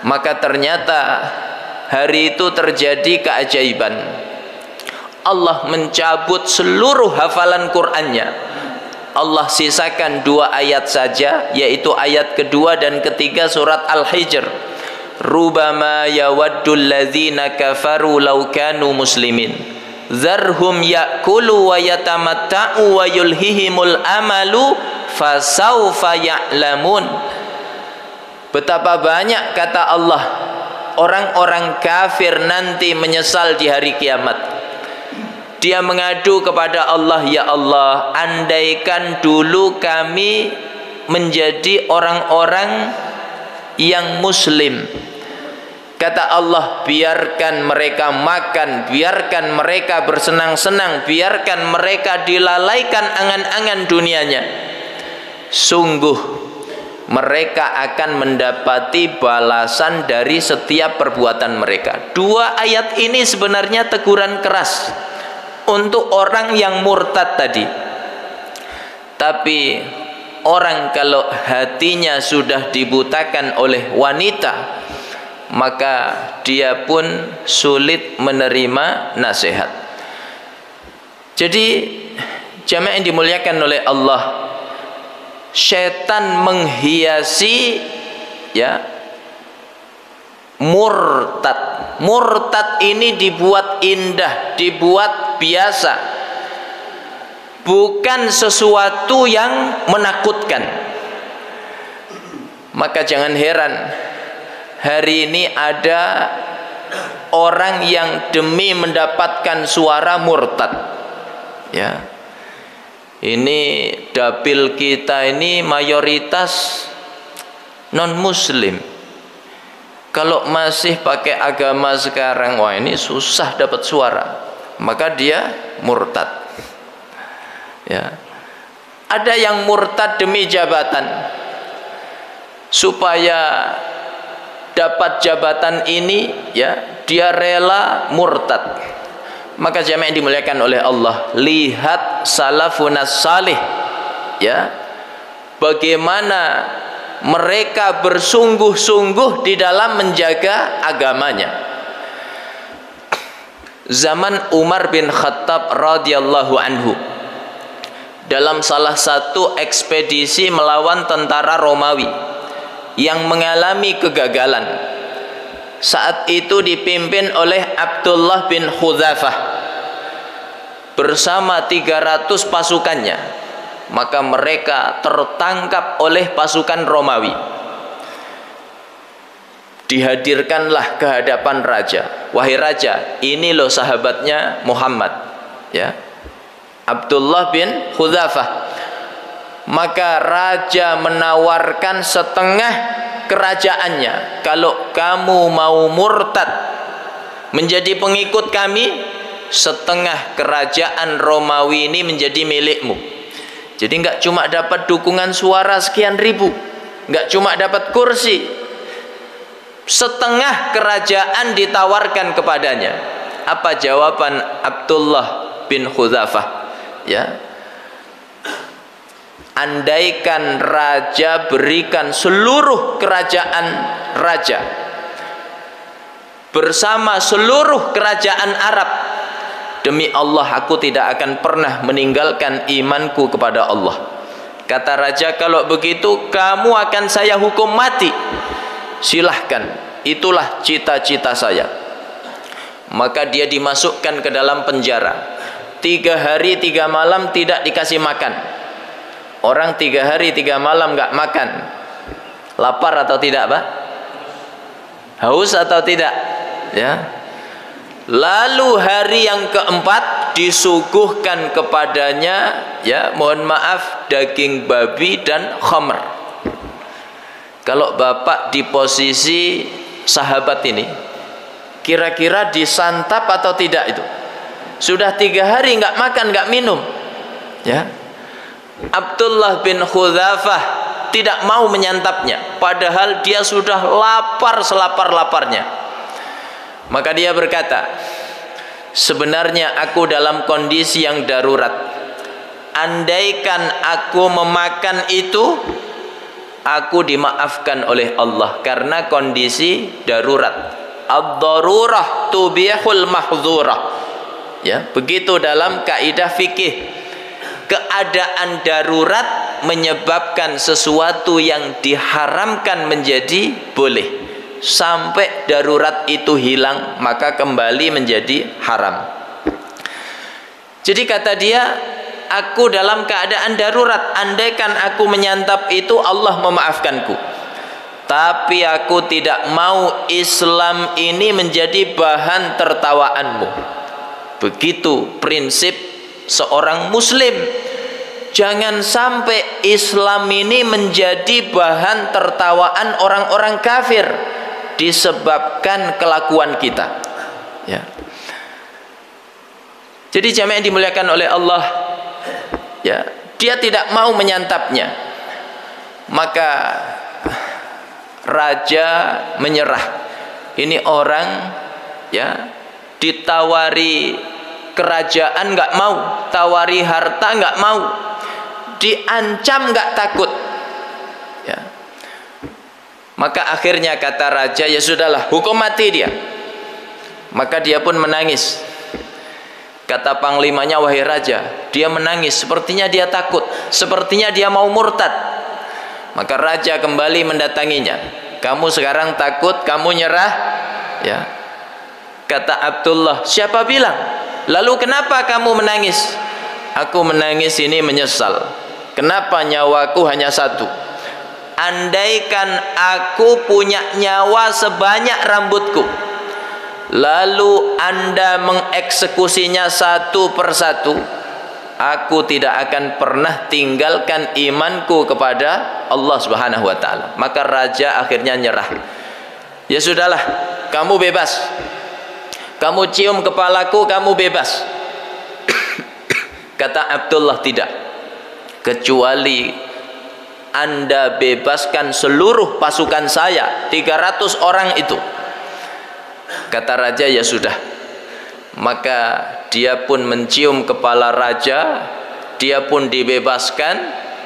Maka ternyata hari itu terjadi keajaiban. Allah mencabut seluruh hafalan Qur'annya. Allah sisakan 2 ayat saja, yaitu ayat kedua dan ketiga surat Al-Hijr. Rubama yawaddul ladzina kafaru law kanu muslimin. Zarhum ya'kulu wa yatamatta'u wa yulhihimul amalu fasawfa ya'lamun. Betapa banyak, kata Allah, orang-orang kafir nanti menyesal di hari kiamat. Dia mengadu kepada Allah, ya Allah, andaikan dulu kami menjadi orang-orang yang muslim. Kata Allah, biarkan mereka makan, biarkan mereka bersenang-senang, biarkan mereka dilalaikan angan-angan dunianya. Sungguh mereka akan mendapati balasan dari setiap perbuatan mereka. 2 ayat ini sebenarnya teguran keras untuk orang yang murtad tadi. Tapi orang kalau hatinya sudah dibutakan oleh wanita, maka dia pun sulit menerima nasihat. Jadi jamaah yang dimuliakan oleh Allah, syaitan menghiasi ya murtad. Murtad ini dibuat indah, dibuat biasa, bukan sesuatu yang menakutkan. Maka jangan heran hari ini ada orang yang demi mendapatkan suara murtad, ya. Ini dapil kita ini mayoritas non muslim. Kalau masih pakai agama sekarang, wah ini susah dapat suara, maka dia murtad, ya. Ada yang murtad demi jabatan, supaya dapat jabatan ini, ya, dia rela murtad. Maka jamaah yang dimuliakan oleh Allah, lihat salafunas salih, ya, bagaimana mereka bersungguh-sungguh di dalam menjaga agamanya. Zaman Umar bin Khattab radhiyallahu anhu, dalam salah satu ekspedisi melawan tentara Romawi yang mengalami kegagalan, saat itu dipimpin oleh Abdullah bin Hudzafah bersama 300 pasukannya. Maka mereka tertangkap oleh pasukan Romawi. Dihadirkanlah ke hadapan raja. Wahai raja, ini loh sahabatnya Muhammad, ya, Abdullah bin Hudzafah. Maka raja menawarkan setengah kerajaannya, kalau kamu mau murtad menjadi pengikut kami, setengah kerajaan Romawi ini menjadi milikmu. Jadi nggak cuma dapat dukungan suara sekian ribu, nggak cuma dapat kursi, setengah kerajaan ditawarkan kepadanya. Apa jawaban Abdullah bin Hudzafah? Ya, andaikan raja berikan seluruh kerajaan raja bersama seluruh kerajaan Arab, demi Allah aku tidak akan pernah meninggalkan imanku kepada Allah. Kata raja, kalau begitu kamu akan saya hukum mati. Silahkan, itulah cita-cita saya. Maka dia dimasukkan ke dalam penjara. 3 hari 3 malam tidak dikasih makan. Orang 3 hari 3 malam nggak makan, lapar atau tidak, Pak? Haus atau tidak? Ya. Lalu hari yang keempat disuguhkan kepadanya, ya, mohon maaf, daging babi dan khamr. Kalau bapak di posisi sahabat ini, kira-kira disantap atau tidak itu? Sudah 3 hari nggak makan, nggak minum, ya. Abdullah bin Hudzafah tidak mau menyantapnya, padahal dia sudah lapar selapar-laparnya. Maka dia berkata, sebenarnya aku dalam kondisi yang darurat. Andaikan aku memakan itu, aku dimaafkan oleh Allah karena kondisi darurat. Ad-darurah tubihul mahdzurah. Ya, begitu dalam kaidah fikih. Keadaan darurat menyebabkan sesuatu yang diharamkan menjadi boleh. Sampai darurat itu hilang, maka kembali menjadi haram. Jadi kata dia, aku dalam keadaan darurat, andaikan aku menyantap itu Allah memaafkanku. Tapi aku tidak mau Islam ini menjadi bahan tertawaanmu. Begitu prinsip seorang muslim. Jangan sampai Islam ini menjadi bahan tertawaan orang-orang kafir disebabkan kelakuan kita, ya. Jadi jamaah yang dimuliakan oleh Allah, ya, dia tidak mau menyantapnya. Maka raja menyerah. Ini orang, ya, ditawari kerajaan nggak mau, tawari harta nggak mau, diancam nggak takut, ya. Maka akhirnya kata raja, ya sudahlah, hukum mati dia. Maka dia pun menangis. Kata panglimanya, wahai raja, dia menangis, sepertinya dia takut, sepertinya dia mau murtad. Maka raja kembali mendatanginya. Kamu sekarang takut, kamu nyerah? Ya. Kata Abdullah, siapa bilang? Lalu kenapa kamu menangis? Aku menangis ini menyesal. Kenapa nyawaku hanya satu? Andaikan aku punya nyawa sebanyak rambutku, lalu Anda mengeksekusinya satu persatu, aku tidak akan pernah tinggalkan imanku kepada Allah Subhanahu wa taala. Maka raja akhirnya nyerah. Ya sudahlah, kamu bebas. Kamu cium kepalaku, kamu bebas. Kata Abdullah, tidak, kecuali Anda bebaskan seluruh pasukan saya, 300 orang itu. Kata raja, ya sudah. Maka dia pun mencium kepala raja, dia pun dibebaskan,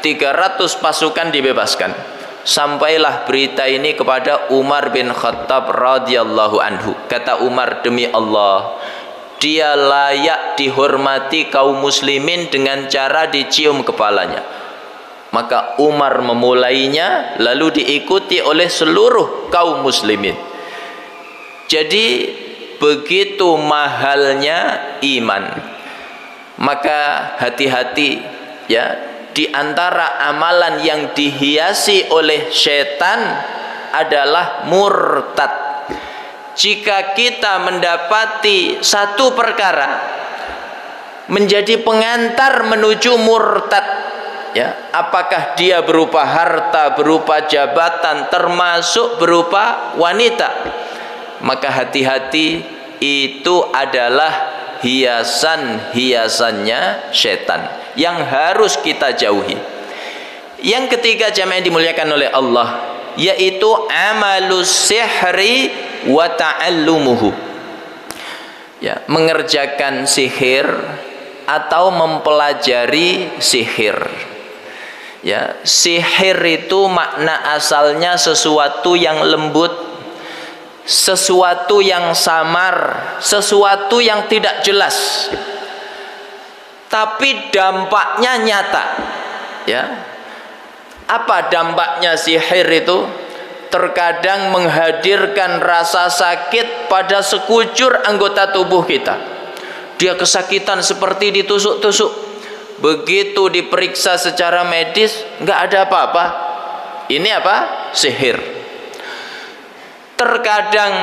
300 pasukan dibebaskan. Sampailah berita ini kepada Umar bin Khattab radhiyallahu anhu. Kata Umar, demi Allah, dia layak dihormati kaum muslimin dengan cara dicium kepalanya. Maka Umar memulainya, lalu diikuti oleh seluruh kaum muslimin. Jadi begitu mahalnya iman. Maka hati-hati ya, di antara amalan yang dihiasi oleh setan adalah murtad. Jika kita mendapati satu perkara menjadi pengantar menuju murtad, ya, apakah dia berupa harta, berupa jabatan, termasuk berupa wanita, maka hati-hati, itu adalah hiasan-hiasannya setan yang harus kita jauhi. Yang ketiga, jamaah yang dimuliakan oleh Allah, yaitu amalus sihri wa ta'allumuhu. Ya, mengerjakan sihir atau mempelajari sihir. Ya, sihir itu makna asalnya sesuatu yang lembut, sesuatu yang samar, sesuatu yang tidak jelas, tapi dampaknya nyata. Ya, apa dampaknya sihir itu? Terkadang menghadirkan rasa sakit pada sekujur anggota tubuh kita. Dia kesakitan seperti ditusuk-tusuk. Begitu diperiksa secara medis, nggak ada apa-apa. Ini apa? Sihir. Terkadang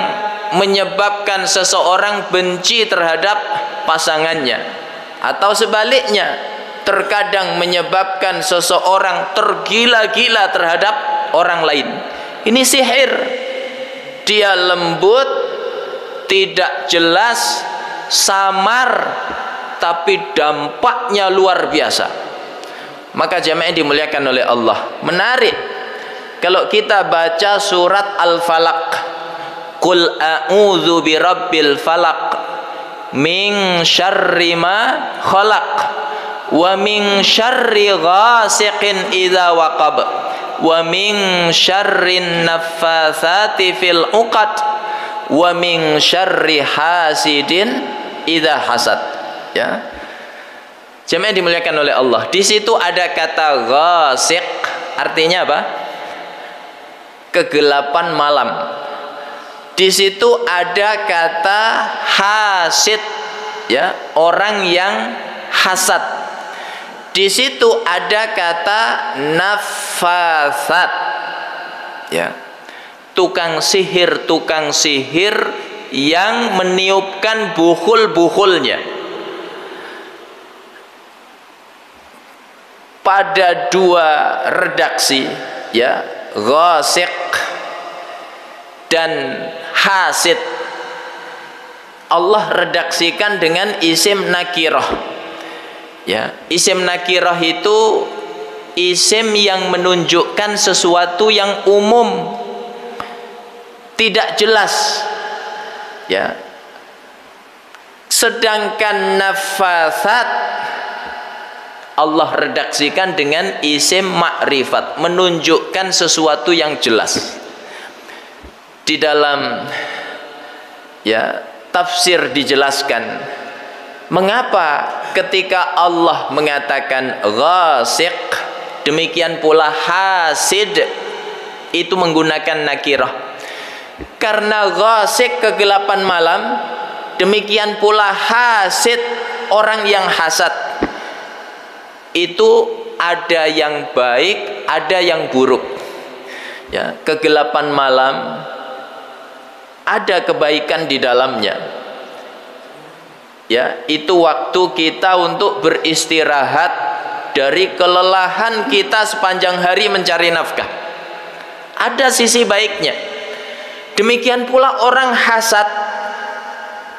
menyebabkan seseorang benci terhadap pasangannya, atau sebaliknya, terkadang menyebabkan seseorang tergila-gila terhadap orang lain. Ini sihir. Dia lembut, tidak jelas, samar, tapi dampaknya luar biasa. Maka jamaah yang dimuliakan oleh Allah, menarik kalau kita baca surat Al-Falaq, Qul a'udzu birabbil falaq min syarri ma khalaq wa min syarri ghasiqin idza waqab wa min syarrin naffatsati fil 'uqad wa min syarri hasidin idza hasad. Ya, jemaah dimuliakan oleh Allah, di situ ada kata ghasiq, artinya apa? Kegelapan malam. Di situ ada kata hasid, ya, orang yang hasad. Di situ ada kata nafasat, ya, tukang sihir yang meniupkan buhul-buhulnya. Pada dua redaksi, ya, ghasiq dan hasid, Allah redaksikan dengan isim nakirah. Ya, isim nakirah itu isim yang menunjukkan sesuatu yang umum, tidak jelas. Ya. Sedangkan nafasat Allah redaksikan dengan isim ma'rifat, menunjukkan sesuatu yang jelas. di dalam tafsir dijelaskan mengapa ketika Allah mengatakan ghasiq, demikian pula hasid itu menggunakan nakirah. Karena ghasiq kegelapan malam, demikian pula hasid orang yang hasad. Itu ada yang baik, ada yang buruk. Ya, kegelapan malam ada kebaikan di dalamnya. Ya, itu waktu kita untuk beristirahat dari kelelahan kita sepanjang hari mencari nafkah. Ada sisi baiknya. Demikian pula orang hasad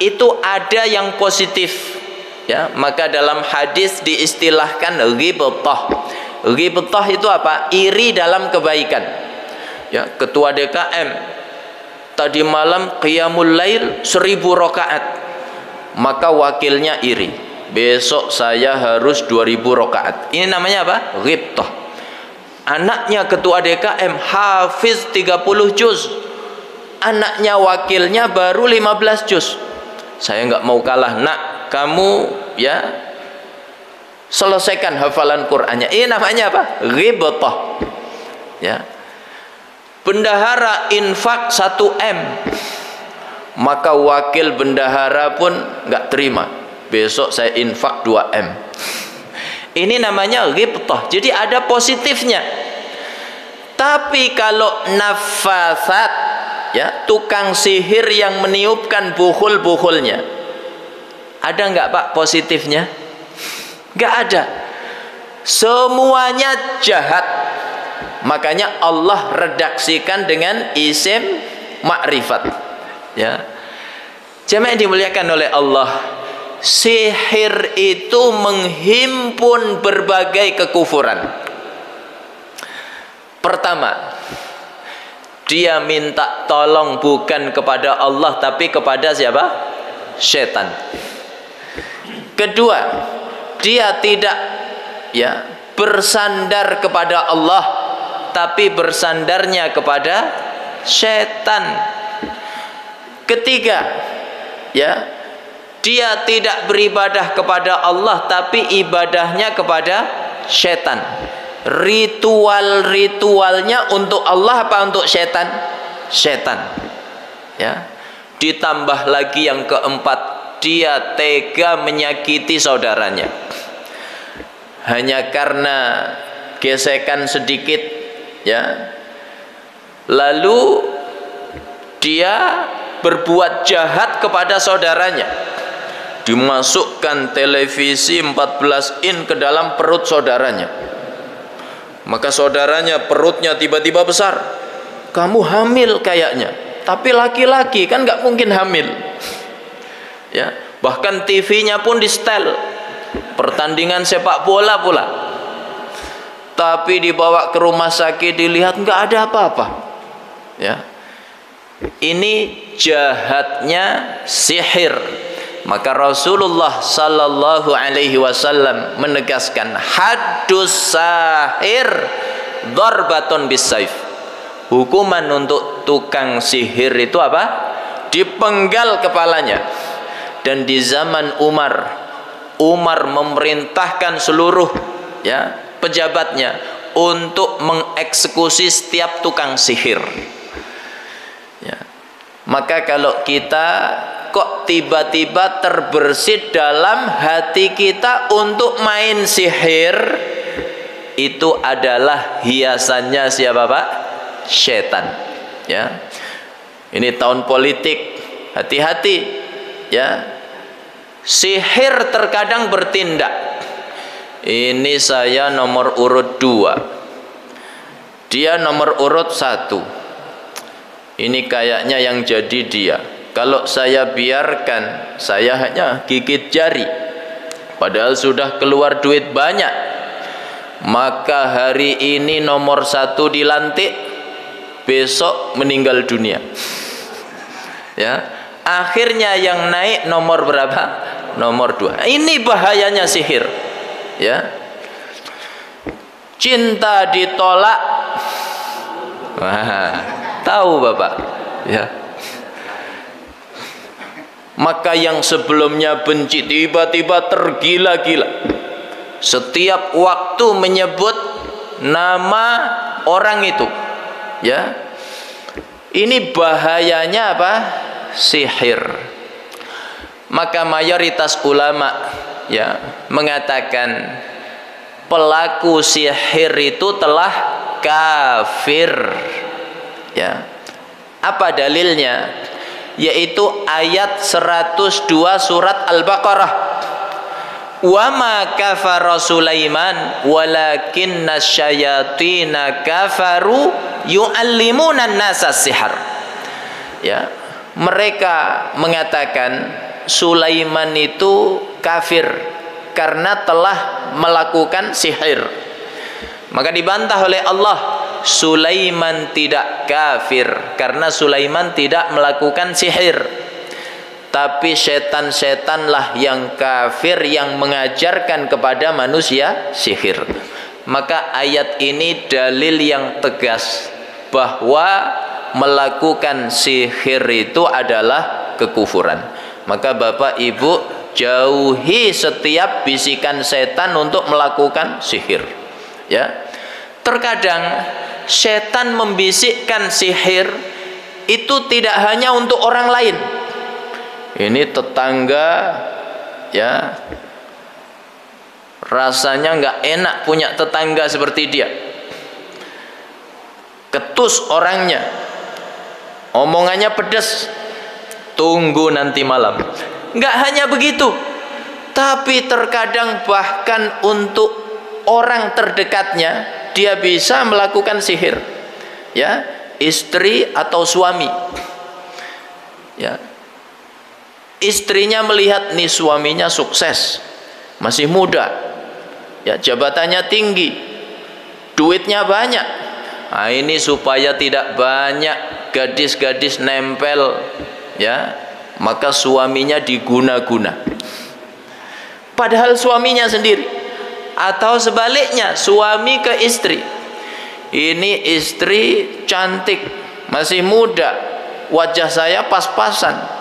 itu ada yang positif. Ya, maka dalam hadis diistilahkan ghibthah. Ghibthah itu apa? Iri dalam kebaikan. Ya, ketua DKM tadi malam qiyamul lail 1000 rakaat. Maka wakilnya iri. Besok saya harus 2000 rakaat. Ini namanya apa? Ghibthah. Anaknya ketua DKM hafiz 30 juz. Anaknya wakilnya baru 15 juz. Saya nggak mau kalah, nak. Kamu selesaikan hafalan Qur'annya. Ini namanya apa? Ghibthah. Ya. Bendahara infak 1M, maka wakil bendahara pun nggak terima. Besok saya infak 2M. Ini namanya ghibthah. Jadi ada positifnya. Tapi kalau nafasat, tukang sihir yang meniupkan bukhul-bukhulnya, ada nggak Pak positifnya? Nggak ada. Semuanya jahat. Makanya Allah redaksikan dengan isim ma'rifat. Ya. Jemaah yang dimuliakan oleh Allah, sihir itu menghimpun berbagai kekufuran. Pertama, dia minta tolong bukan kepada Allah tapi kepada siapa? Setan. Kedua, dia tidak bersandar kepada Allah tapi bersandarnya kepada setan. Ketiga, dia tidak beribadah kepada Allah tapi ibadahnya kepada setan. Ritual-ritualnya untuk Allah apa untuk setan? Setan. Ya. Ditambah lagi yang keempat, dia tega menyakiti saudaranya. Hanya karena gesekan sedikit, lalu dia berbuat jahat kepada saudaranya. Dimasukkan televisi 14 in ke dalam perut saudaranya. Maka saudaranya perutnya tiba-tiba besar. Kamu hamil kayaknya. Tapi laki-laki kan nggak mungkin hamil. Ya, bahkan TV-nya pun di setel. Pertandingan sepak bola pula. Tapi dibawa ke rumah sakit dilihat nggak ada apa-apa. Ya. Ini jahatnya sihir. Maka Rasulullah sallallahu alaihi wasallam menegaskan haddus sahir darbatun bisayf. Hukuman untuk tukang sihir itu apa? Dipenggal kepalanya. Dan di zaman Umar memerintahkan seluruh pejabatnya untuk mengeksekusi setiap tukang sihir. Maka kalau kita kok tiba-tiba terbersit dalam hati kita untuk main sihir, itu adalah hiasannya siapa Pak? Setan. Ya. Ini tahun politik, hati-hati. Ya. Sihir terkadang bertindak. Ini saya nomor urut 2. Dia nomor urut 1. Ini kayaknya yang jadi dia. Kalau saya biarkan, saya hanya gigit jari. Padahal sudah keluar duit banyak. Maka hari ini nomor 1 dilantik, besok meninggal dunia. Ya, akhirnya yang naik nomor berapa? Nomor 2. Ini bahayanya sihir. Ya, cinta ditolak. Wah, tahu Bapak, Ya. Maka yang sebelumnya benci tiba-tiba tergila-gila. Setiap waktu menyebut nama orang itu. Ya. Ini bahayanya apa? Sihir. Maka mayoritas ulama ya mengatakan pelaku sihir itu telah kafir. Ya. Apa dalilnya? Yaitu ayat 102 surat Al-Baqarah. Wa ma kafara Sulaiman walakinna syayatina kafaru yu'allimuna an-nasa sihar. Ya, mereka mengatakan Sulaiman itu kafir karena telah melakukan sihir. Maka dibantah oleh Allah, Sulaiman tidak kafir karena Sulaiman tidak melakukan sihir. Tapi setan-setanlah yang kafir yang mengajarkan kepada manusia sihir. Maka ayat ini dalil yang tegas bahwa melakukan sihir itu adalah kekufuran. Maka Bapak Ibu jauhi setiap bisikan setan untuk melakukan sihir. Ya. Terkadang setan membisikkan sihir itu tidak hanya untuk orang lain. Ini tetangga ya, rasanya nggak enak punya tetangga seperti dia. Ketus orangnya, omongannya pedas. Tunggu nanti malam. Nggak hanya begitu, tapi terkadang bahkan untuk orang terdekatnya dia bisa melakukan sihir. Ya, istri atau suami. Ya. Istrinya melihat nih suaminya sukses, masih muda. Ya, jabatannya tinggi. Duitnya banyak. Nah, ini supaya tidak banyak gadis-gadis nempel ya, maka suaminya diguna-guna. Padahal suaminya sendiri. Atau sebaliknya, suami ke istri. Ini istri cantik, masih muda, wajah saya pas-pasan.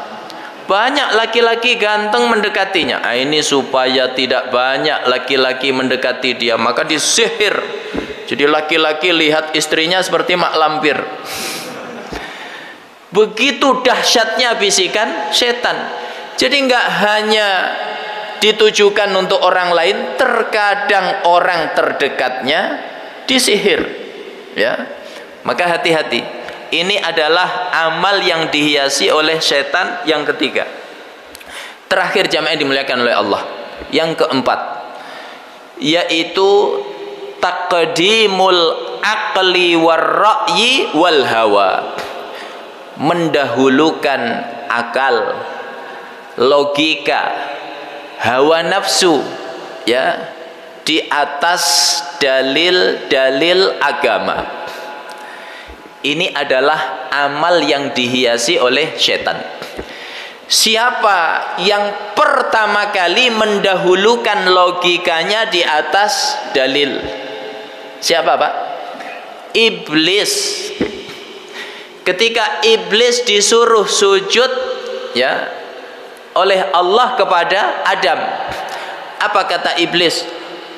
Banyak laki-laki ganteng mendekatinya. Nah, ini supaya tidak banyak laki-laki mendekati dia, maka disihir. Jadi laki-laki lihat istrinya seperti mak lampir. Begitu dahsyatnya bisikan setan. Jadi nggak hanya ditujukan untuk orang lain, terkadang orang terdekatnya disihir. Ya, maka hati-hati. Ini adalah amal yang dihiasi oleh setan yang ketiga. Terakhir jamaah yang dimuliakan oleh Allah, yang keempat, yaitu taqdimul aqli war ra'yi wal hawa. Mendahulukan akal, logika, hawa nafsu ya di atas dalil-dalil agama. Ini adalah amal yang dihiasi oleh setan. Siapa yang pertama kali mendahulukan logikanya di atas dalil? Siapa, Pak? Iblis. Ketika iblis disuruh sujud ya oleh Allah kepada Adam, apa kata iblis?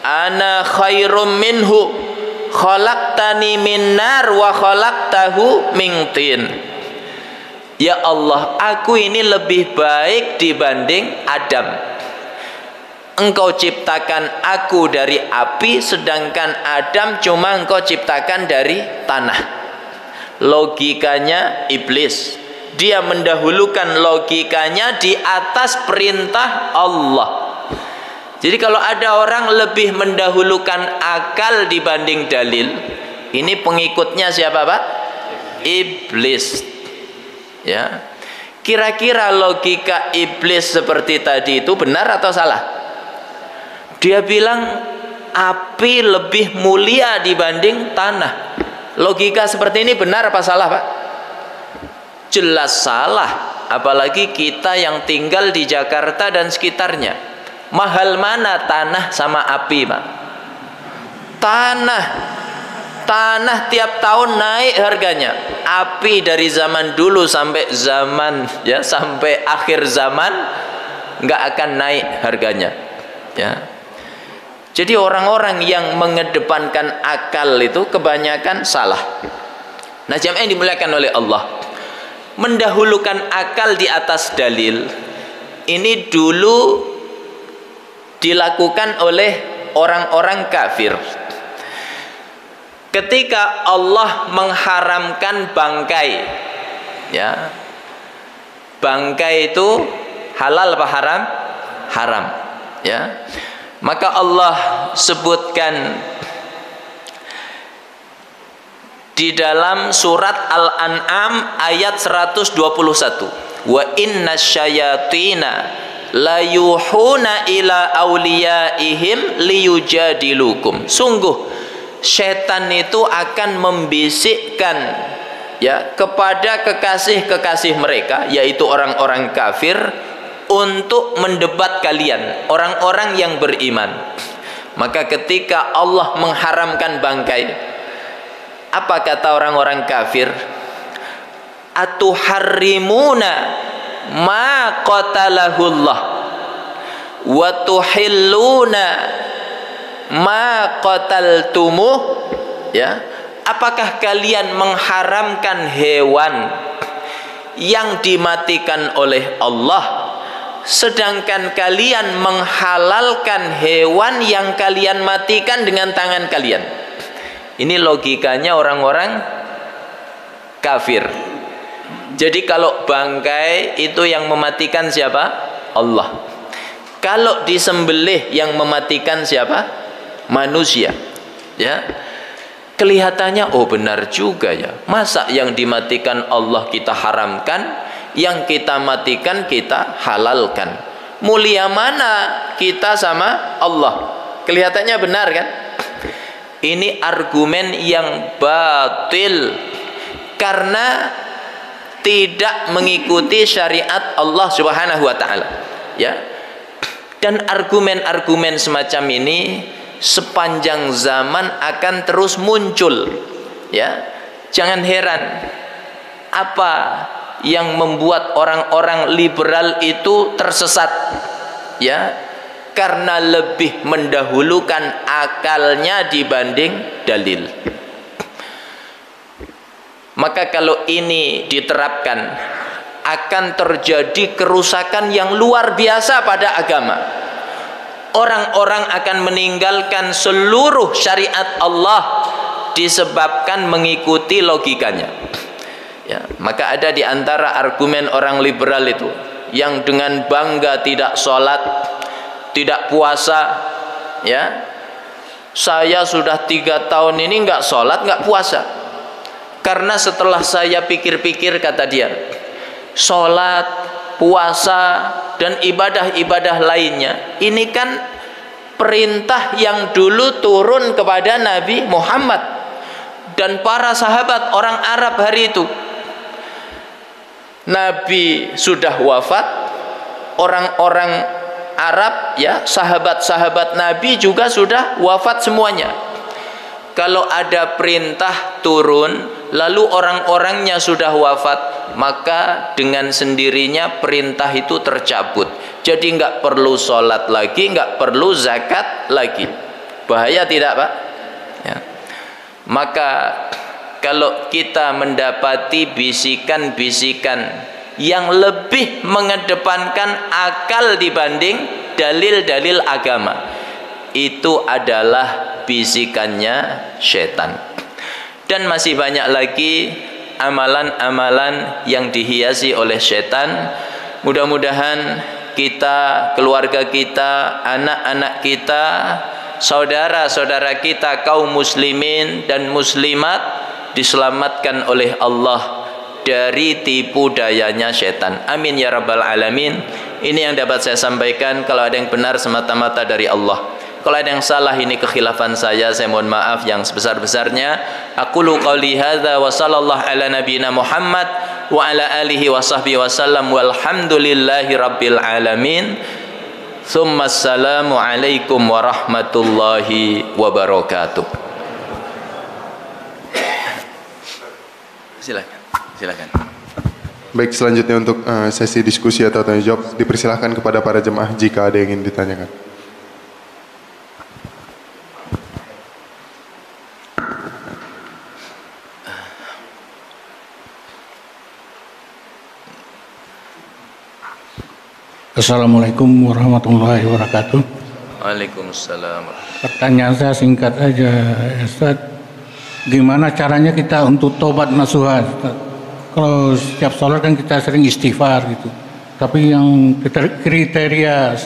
Ana khairum minhu, khalaqtani min nar wa khalaqtahu min tin. Ya Allah, aku ini lebih baik dibanding Adam. Engkau ciptakan aku dari api, sedangkan Adam cuma engkau ciptakan dari tanah. Logikanya iblis. Dia mendahulukan logikanya di atas perintah Allah. Jadi kalau ada orang lebih mendahulukan akal dibanding dalil, ini pengikutnya siapa, Pak? Iblis. Ya. Kira-kira logika iblis seperti tadi itu benar atau salah? Dia bilang api lebih mulia dibanding tanah. Logika seperti ini benar apa salah, Pak? Jelas salah. Apalagi kita yang tinggal di Jakarta dan sekitarnya. Mahal mana tanah sama api, Pak? Tanah tiap tahun naik harganya. api dari zaman dulu sampai zaman ya, sampai akhir zaman nggak akan naik harganya ya. Jadi orang-orang yang mengedepankan akal itu kebanyakan salah. Nah, jamaah yang dimuliakan oleh Allah, mendahulukan akal di atas dalil ini dulu dilakukan oleh orang-orang kafir. Ketika Allah mengharamkan bangkai ya, bangkai itu halal apa haram? Haram ya. Maka Allah sebutkan di dalam surat Al-An'am ayat 121, wa inna syayatina la yuhuna ila awliyaihim liyujadilukum. Sungguh setan itu akan membisikkan ya kepada kekasih-kekasih mereka, yaitu orang-orang kafir, untuk mendebat kalian, orang-orang yang beriman. Maka ketika Allah mengharamkan bangkai, apa kata orang-orang kafir? Atuharrimuna ma qatalahullah wa tuhilluna ma qataltumuh, ya, apakah kalian mengharamkan hewan yang dimatikan oleh Allah, sedangkan kalian menghalalkan hewan yang kalian matikan dengan tangan kalian? Ini logikanya orang-orang kafir. Jadi kalau bangkai itu yang mematikan siapa? Allah. Kalau disembelih yang mematikan siapa? Manusia. Ya. Kelihatannya oh benar juga ya. Masa yang dimatikan Allah kita haramkan, yang kita matikan kita halalkan? Mulia mana kita sama Allah? Kelihatannya benar kan? Ini argumen yang batil karena tidak mengikuti syariat Allah Subhanahu wa taala, ya. Dan argumen-argumen semacam ini sepanjang zaman akan terus muncul, ya. Jangan heran apa yang membuat orang-orang liberal itu tersesat, ya, karena lebih mendahulukan akalnya dibanding dalil. Maka kalau ini diterapkan, akan terjadi kerusakan yang luar biasa pada agama. Orang-orang akan meninggalkan seluruh syariat Allah disebabkan mengikuti logikanya, ya. Maka ada di antara argumen orang liberal itu yang dengan bangga tidak sholat, tidak puasa, ya. Saya sudah 3 tahun ini nggak sholat, nggak puasa, karena setelah saya pikir-pikir, kata dia, sholat, puasa, dan ibadah-ibadah lainnya ini kan perintah yang dulu turun kepada Nabi Muhammad dan para sahabat orang Arab hari itu. Nabi sudah wafat, orang-orang Arab, ya, sahabat-sahabat Nabi juga sudah wafat semuanya. Kalau ada perintah turun lalu orang-orangnya sudah wafat, maka dengan sendirinya perintah itu tercabut. Jadi nggak perlu sholat lagi, nggak perlu zakat lagi. Bahaya tidak, Pak? Ya. Maka kalau kita mendapati bisikan-bisikan yang lebih mengedepankan akal dibanding dalil-dalil agama, itu adalah bisikannya setan. Dan masih banyak lagi amalan-amalan yang dihiasi oleh setan. Mudah-mudahan kita, keluarga kita, anak-anak kita, saudara-saudara kita, kaum muslimin dan muslimat diselamatkan oleh Allah dari tipu dayanya setan. Amin ya rabbal alamin. Ini yang dapat saya sampaikan. Kalau ada yang benar semata-mata dari Allah. Kalau ada yang salah, ini kekhilafan saya mohon maaf yang sebesar-besarnya. Aqulu qawli hadza wa sallallahu ala nabiyyina Muhammad wa ala alihi wa sahbihi wasallam walhamdulillahi rabbil alamin. Tsumma assalamu alaikum warahmatullahi wabarakatuh. Silakan. Silakan. Baik, selanjutnya untuk sesi diskusi atau tanya jawab, dipersilahkan kepada para jemaah jika ada yang ingin ditanyakan. Assalamualaikum warahmatullahi wabarakatuh. Waalaikumsalam. Pertanyaan saya singkat aja, Ustaz. Gimana caranya kita untuk tobat nasuha? Kalau setiap sholat kan kita sering istighfar gitu. Tapi yang kriteria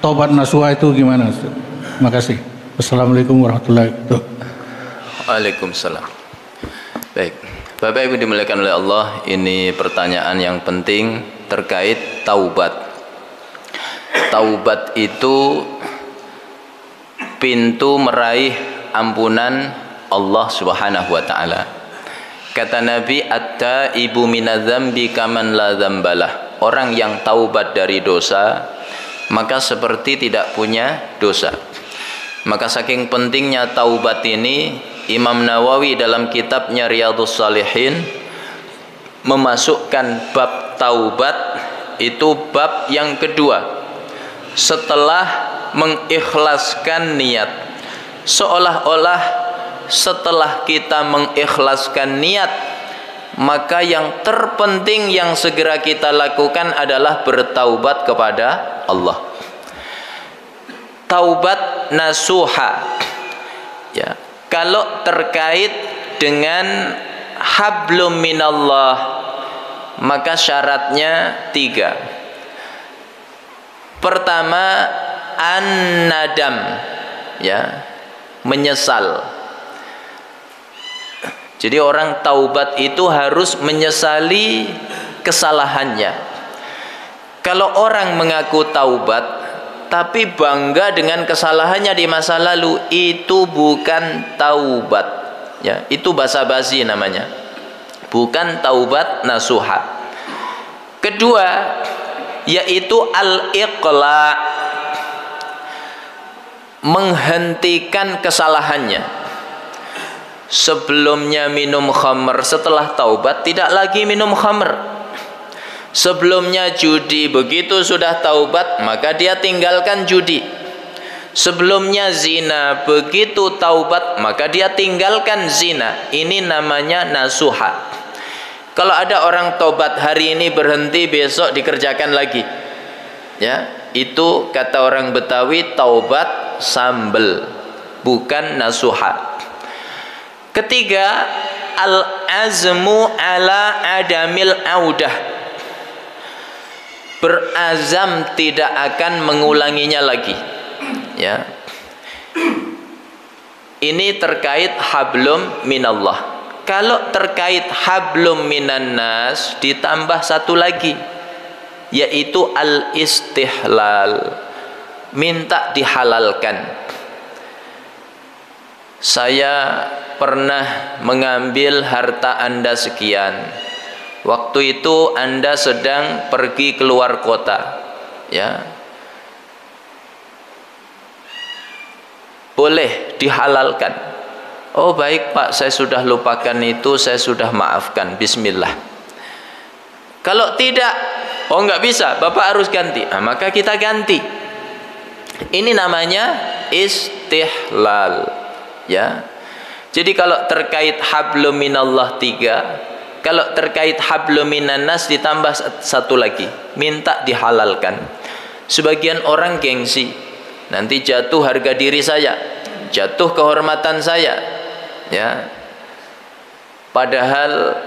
tobat nasuha itu gimana, Ustaz? Terima kasih. Assalamualaikum warahmatullahi wabarakatuh. Waalaikumsalam. Baik, Bapak Ibu dimuliakan oleh Allah, ini pertanyaan yang penting terkait taubat. Taubat itu pintu meraih ampunan Allah Subhanahu wa taala. Kata Nabi, at-taibu minadz-dzambi kaman la dzambalah. Orang yang taubat dari dosa maka seperti tidak punya dosa. Maka saking pentingnya taubat ini, Imam Nawawi dalam kitabnya Riyadhus Shalihin memasukkan bab taubat itu bab yang kedua setelah mengikhlaskan niat. Seolah-olah setelah kita mengikhlaskan niat, maka yang terpenting yang segera kita lakukan adalah bertaubat kepada Allah. Taubat nasuha. Ya, kalau terkait dengan hablum minallah, maka syaratnya 3. Pertama, an-nadam, ya, menyesal. Jadi orang taubat itu harus menyesali kesalahannya. Kalau orang mengaku taubat tapi bangga dengan kesalahannya di masa lalu, itu bukan taubat, ya, itu basa-basi namanya, bukan taubat nasuha. Kedua, yaitu al-iqla, menghentikan kesalahannya. Sebelumnya minum khamr, setelah taubat tidak lagi minum khamr. Sebelumnya judi, begitu sudah taubat maka dia tinggalkan judi. Sebelumnya zina, begitu taubat maka dia tinggalkan zina. Ini namanya nasuha. Kalau ada orang taubat hari ini berhenti, besok dikerjakan lagi, ya, itu kata orang Betawi taubat sambel, bukan nasuha. Ketiga, al-azmu ala adamil audah, berazam tidak akan mengulanginya lagi, ya. Ini terkait hablum minallah. Kalau terkait hablum minan nas ditambah satu lagi, yaitu al-istihlal, minta dihalalkan. Saya pernah mengambil harta Anda sekian. Waktu itu Anda sedang pergi keluar kota, ya. Boleh dihalalkan. Oh baik Pak, saya sudah lupakan itu, saya sudah maafkan, bismillah. Kalau tidak, oh nggak bisa, Bapak harus ganti, nah, maka kita ganti. Ini namanya istihlal, ya. Jadi kalau terkait hablum minallah 3, kalau terkait hablum minan nas ditambah satu lagi, minta dihalalkan. Sebagian orang gengsi, nanti jatuh harga diri saya, jatuh kehormatan saya, ya. Padahal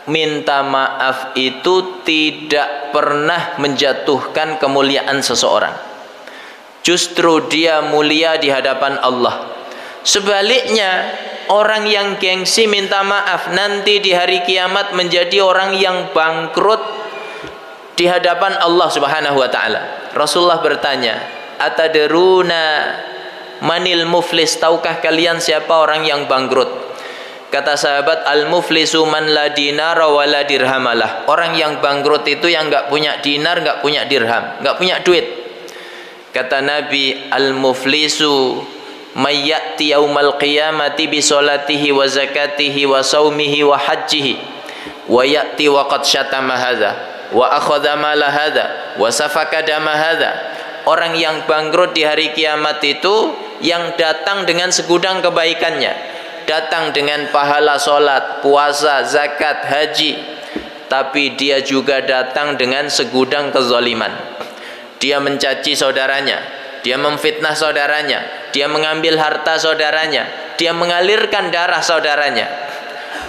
minta maaf itu tidak pernah menjatuhkan kemuliaan seseorang. Justru dia mulia di hadapan Allah. Sebaliknya, orang yang gengsi minta maaf nanti di hari kiamat menjadi orang yang bangkrut di hadapan Allah Subhanahu wa taala. Rasulullah bertanya, "Atadruna manil muflis?" Tahukah kalian siapa orang yang bangkrut? Kata sahabat, al-muflisu man la dinara wa la dirhamalah. Orang yang bangkrut itu yang enggak punya dinar, enggak punya dirham, enggak punya duit. Kata Nabi, al-muflisu may ya'ti yaumal qiyamati bi salatihi wa zakatihi wa saumihi wa hajjihi. wa ya'ti wa qad syatama hadza wa akhadha mala hadza wa safaka dama hadza. Orang yang bangkrut di hari kiamat itu yang datang dengan segudang kebaikannya, datang dengan pahala salat, puasa, zakat, haji, tapi dia juga datang dengan segudang kezaliman. Dia mencaci saudaranya, dia memfitnah saudaranya, dia mengambil harta saudaranya, dia mengalirkan darah saudaranya.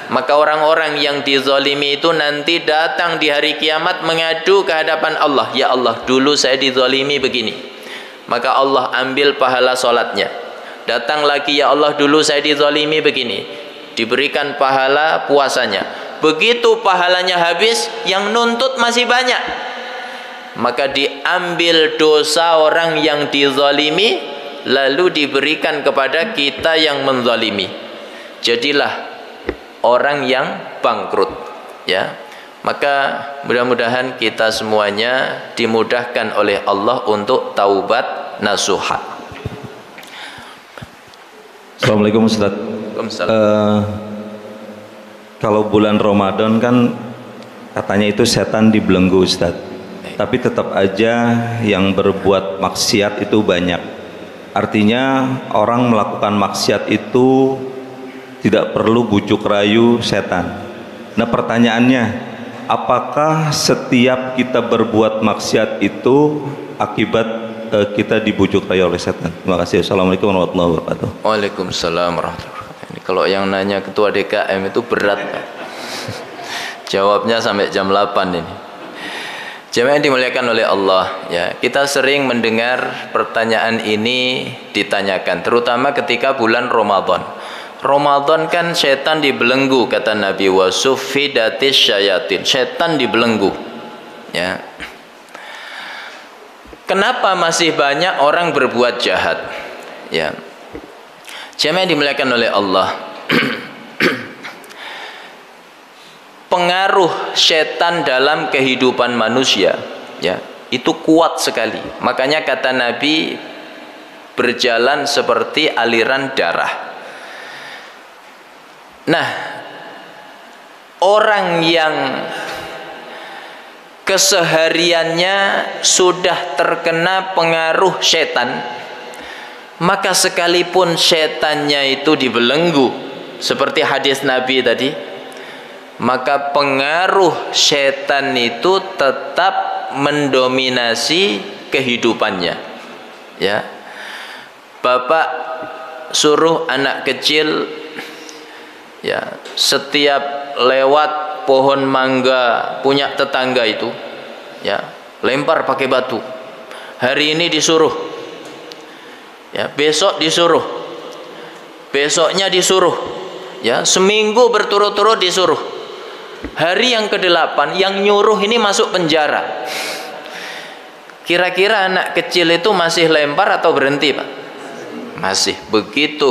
Maka orang-orang yang dizalimi itu nanti datang di hari kiamat mengadu ke hadapan Allah, ya Allah, dulu saya dizalimi begini. Maka Allah ambil pahala solatnya. Datang lagi, ya Allah, dulu saya dizalimi begini, diberikan pahala puasanya. Begitu pahalanya habis, yang nuntut masih banyak, maka diambil dosa orang yang dizalimi, lalu diberikan kepada kita yang menzalimi. Jadilah orang yang bangkrut, ya. Maka mudah-mudahan kita semuanya dimudahkan oleh Allah untuk taubat nasuha. Assalamualaikum Ustaz. Kalau bulan Ramadan kan katanya itu setan dibelenggu Ustaz. Tapi tetap aja yang berbuat maksiat itu banyak. Artinya orang melakukan maksiat itu tidak perlu bujuk rayu setan. Nah pertanyaannya, apakah setiap kita berbuat maksiat itu akibat kita dibujuk rayu oleh setan? Terima kasih. Assalamualaikum warahmatullahi wabarakatuh. Waalaikumsalam warahmatullahi wabarakatuh. Ini kalau yang nanya ketua DKM itu berat, Pak. Jawabnya sampai jam 8 ini. Jemaah yang dimuliakan oleh Allah, ya, kita sering mendengar pertanyaan ini ditanyakan, terutama ketika bulan Ramadan. Ramadan kan setan dibelenggu, kata Nabi, wa suffidatis syayatin, setan dibelenggu, ya. Kenapa masih banyak orang berbuat jahat, ya? Jemaah yang dimuliakan oleh Allah, pengaruh setan dalam kehidupan manusia, ya, itu kuat sekali. Makanya kata Nabi, berjalan seperti aliran darah. Nah, orang yang kesehariannya sudah terkena pengaruh setan, maka sekalipun setannya itu dibelenggu seperti hadis Nabi tadi, maka pengaruh setan itu tetap mendominasi kehidupannya, ya. Bapak suruh anak kecil, ya, setiap lewat pohon mangga punya tetangga itu, ya, lempar pakai batu. Hari ini disuruh, ya, besok disuruh, besoknya disuruh, ya, seminggu berturut-turut disuruh. Hari yang ke-8 yang nyuruh ini masuk penjara. Kira-kira anak kecil itu masih lempar atau berhenti, Pak? Masih. Begitu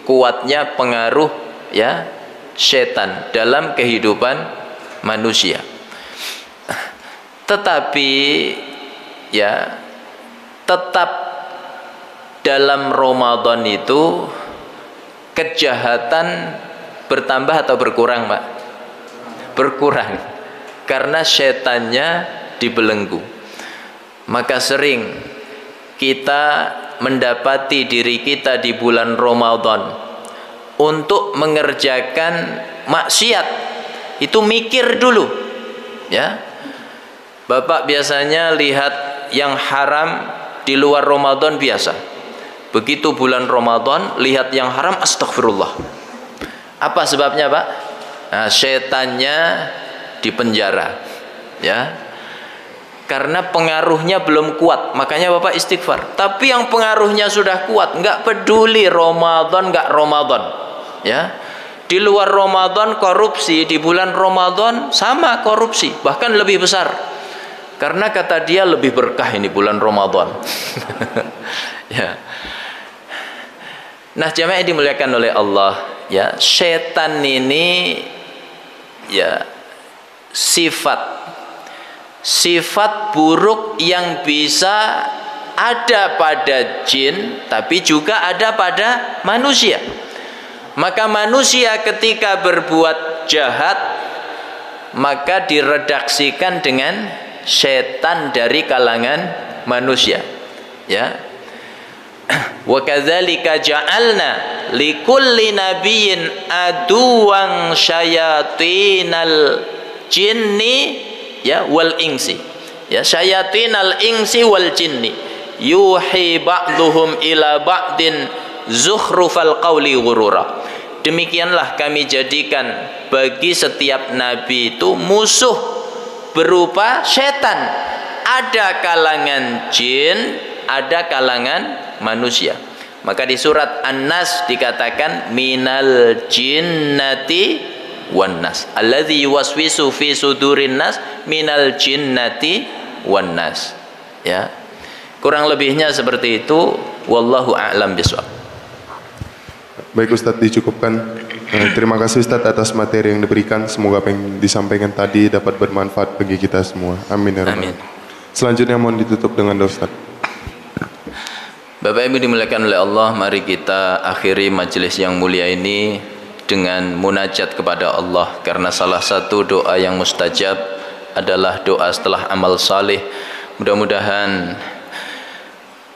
kuatnya pengaruh, ya, setan dalam kehidupan manusia. Tetapi, ya, tetap dalam Ramadan itu kejahatan bertambah atau berkurang, Pak? Berkurang, karena setannya dibelenggu. Maka sering kita mendapati diri kita di bulan Ramadan untuk mengerjakan maksiat itu mikir dulu, ya. Bapak biasanya lihat yang haram di luar Ramadan biasa. Begitu bulan Ramadan lihat yang haram, astagfirullah. Apa sebabnya, Pak? Nah, setannya dipenjara, ya. Karena pengaruhnya belum kuat, makanya Bapak istighfar. Tapi yang pengaruhnya sudah kuat, nggak peduli Ramadan nggak Ramadan, ya. Di luar Ramadan korupsi, di bulan Ramadan sama korupsi, bahkan lebih besar. Karena kata dia lebih berkah ini bulan Ramadan. Ya. Nah, jemaah yang dimuliakan oleh Allah, ya, setan ini, ya, sifat buruk yang bisa ada pada jin tapi juga ada pada manusia. Maka manusia ketika berbuat jahat maka diredaksikan dengan setan dari kalangan manusia. Ya. Wa kadzalika ja'alna likulli nabiyyin aduwan syayatinal jinni ya wal insi. Ya, syayatinal insi wal jinni yuhi ba'duhum ila ba'din zukhrufal qawli ghurura. Demikianlah kami jadikan bagi setiap nabi itu musuh berupa setan. Ada kalangan jin, ada kalangan manusia. Maka di surat An-Nas dikatakan minal jinnati wan nas. Alladzi yuwaswisu fi sudurin nas minal jinnati wan nas. Ya. Kurang lebihnya seperti itu, wallahu a'lam bishawab. Baik Ustadz, dicukupkan. Terima kasih Ustadz atas materi yang diberikan. Semoga apa yang disampaikan tadi dapat bermanfaat bagi kita semua. Amin ya rabbal alamin. Selanjutnya mohon ditutup dengan doa Ustadz. Bapak Ibu dimuliakan oleh Allah, mari kita akhiri majelis yang mulia ini dengan munajat kepada Allah, karena salah satu doa yang mustajab adalah doa setelah amal saleh. Mudah-mudahan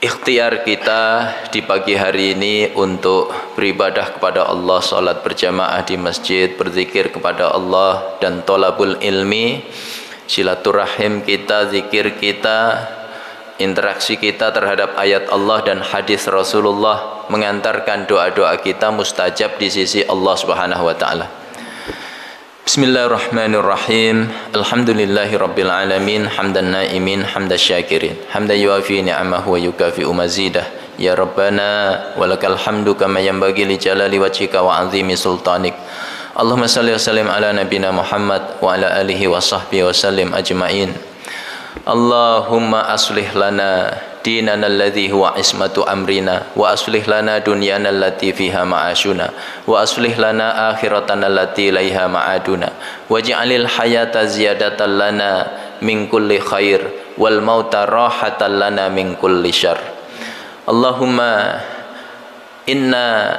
ikhtiar kita di pagi hari ini untuk beribadah kepada Allah, salat berjamaah di masjid, berzikir kepada Allah dan thalabul ilmi, silaturahim kita, zikir kita, interaksi kita terhadap ayat Allah dan hadis Rasulullah mengantarkan doa-doa kita mustajab di sisi Allah Subhanahu wa taala. Bismillahirrahmanirrahim. Alhamdulillahi rabbil alamin, hamdan naimin, hamdan syakirin, hamdan yuafi ni'amahu wa yukafi'u mazidah. Ya Rabbana walakal hamdu kama yanbaghi li jalali wajhika wa 'azimi sultanik. Allahumma salli wa sallim ala nabiyyina Muhammad wa ala alihi wa sahbihi wa sallim ajma'in. Allahumma aslih lana dinana alladhi huwa ismatu amrina wa aslih lana dunyana allati fiha ma'ashuna wa aslih lana akhiratana allati ilaiha ma'aduna waj'alil hayata ziyadatan lana min kulli khair wal mauta rahatan lana min kulli syarr. Allahumma inna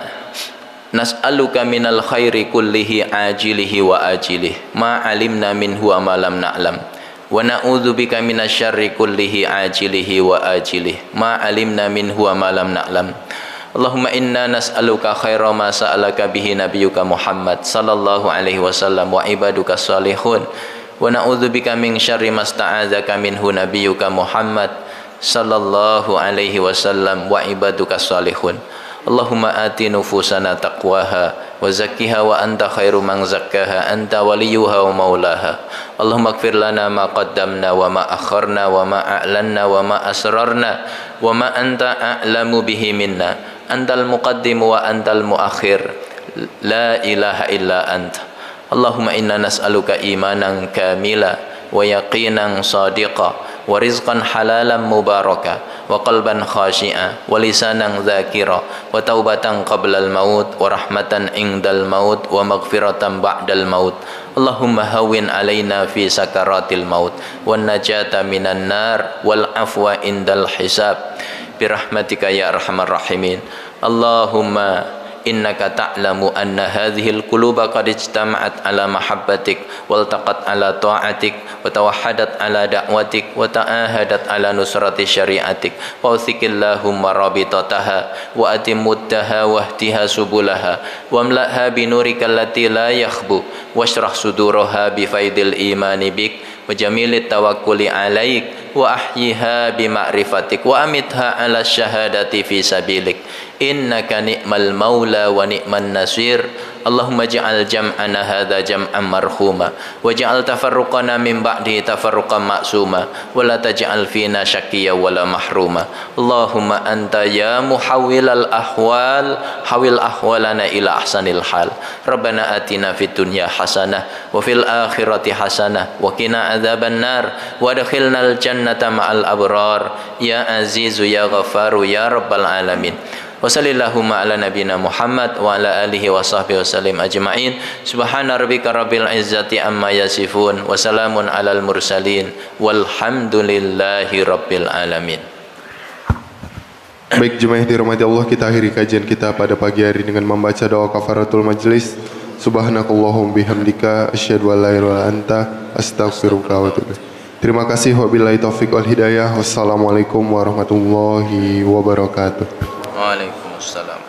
nas'aluka minal khairi kullihi ajilihi wa ajilihi ma alimna minhu wa ma lam na'lam wa na'udzubika minasyarri kullihi ajilihi wa ajilihi ma alimna minhu wa ma lam na'lam. Allahumma inna nas'aluka khaira ma sa'alaka bihi nabiyyuka Muhammad sallallahu alaihi wasallam wa ibaduka salihun wa na'udzubika min syarri ma sta'adzaka minhu nabiyyuka Muhammad sallallahu alaihi wasallam wa ibaduka salihun. Allahumma ati nufusana taqwaha wa zakkiha wa anta khairu man zakkaha anta waliyuha wa maulaha. Allahumma ighfir lana ma qaddamna wa ma akharna wa ma a'lanna wa ma asrarna wa ma anta a'lamu bihi minna antal muqaddim wa antal muakhir la ilaha illa anta. Allahumma inna nas'aluka imanan kamila wa yaqinan sadiqa wa rizqan halalan mubaraka wa qalban khashi'a wa lisanan dzakira wa taubatan qablal maut wa rahmatan indal maut wa maghfiratan ba'dal maut. Allahumma hawwin alaina fi sakaratil maut wan najata minan nar wal afwa indal hisab bi rahmatika ya arhamar rahimin. Allahumma innaka ta'lamu anna hadhil quluba qad ijtama'at ala mahabbatik wal taqat ala ta'atik wa tawahhadat ala da'watik wa ta'ahadat ala nusrati syariatik wa uthikillahumma rabitataha wa atimmuddaha wa ihtiha subulaha wa amla'ha binurika allati la yakhbu washrah suduraha bi faidil imani bik wa jamilit tawakkuli alaik wa ahyiha bi ma'rifatik wa amitha ala syahadati fi sabilik innaka ni'mal maula wa ni'man nasir. Allahumma ja'al jam'ana hadha jam'an marhuma wa ja'al tafarruqana min ba'di tafarruqan ma'suma wa la taj'al fina syaqiyya wa la mahruma. Allahumma anta ya muhawwilal ahwal hawil ahwalana ila ahsanil hal. Rabbana atina fid dunya hasanah wa fil akhirati hasanah wa qina adzaban nar wa adkhilnal jannata ma'al abrar ya azizu ya ghafaru ya rabbal alamin. Wa sallallahu ala nabiyyina Muhammad wa ala alihi wa sahbihi wasallim ajma'in. Subhana rabbika rabbil izzati amma yasifun wa salamun alal mursalin walhamdulillahi rabbil alamin. Baik jemaah yang dirahmati Allah, kita akhiri kajian kita pada pagi hari dengan membaca doa kafaratul majlis. Subhanakallahumma bihamdika asyhadu an la ilaha illa anta astaghfiruka wa atubu ilaik. Terima kasih, wabillahi taufik wal hidayah. Wassalamualaikum warahmatullahi wabarakatuh. Waalaikumsalam.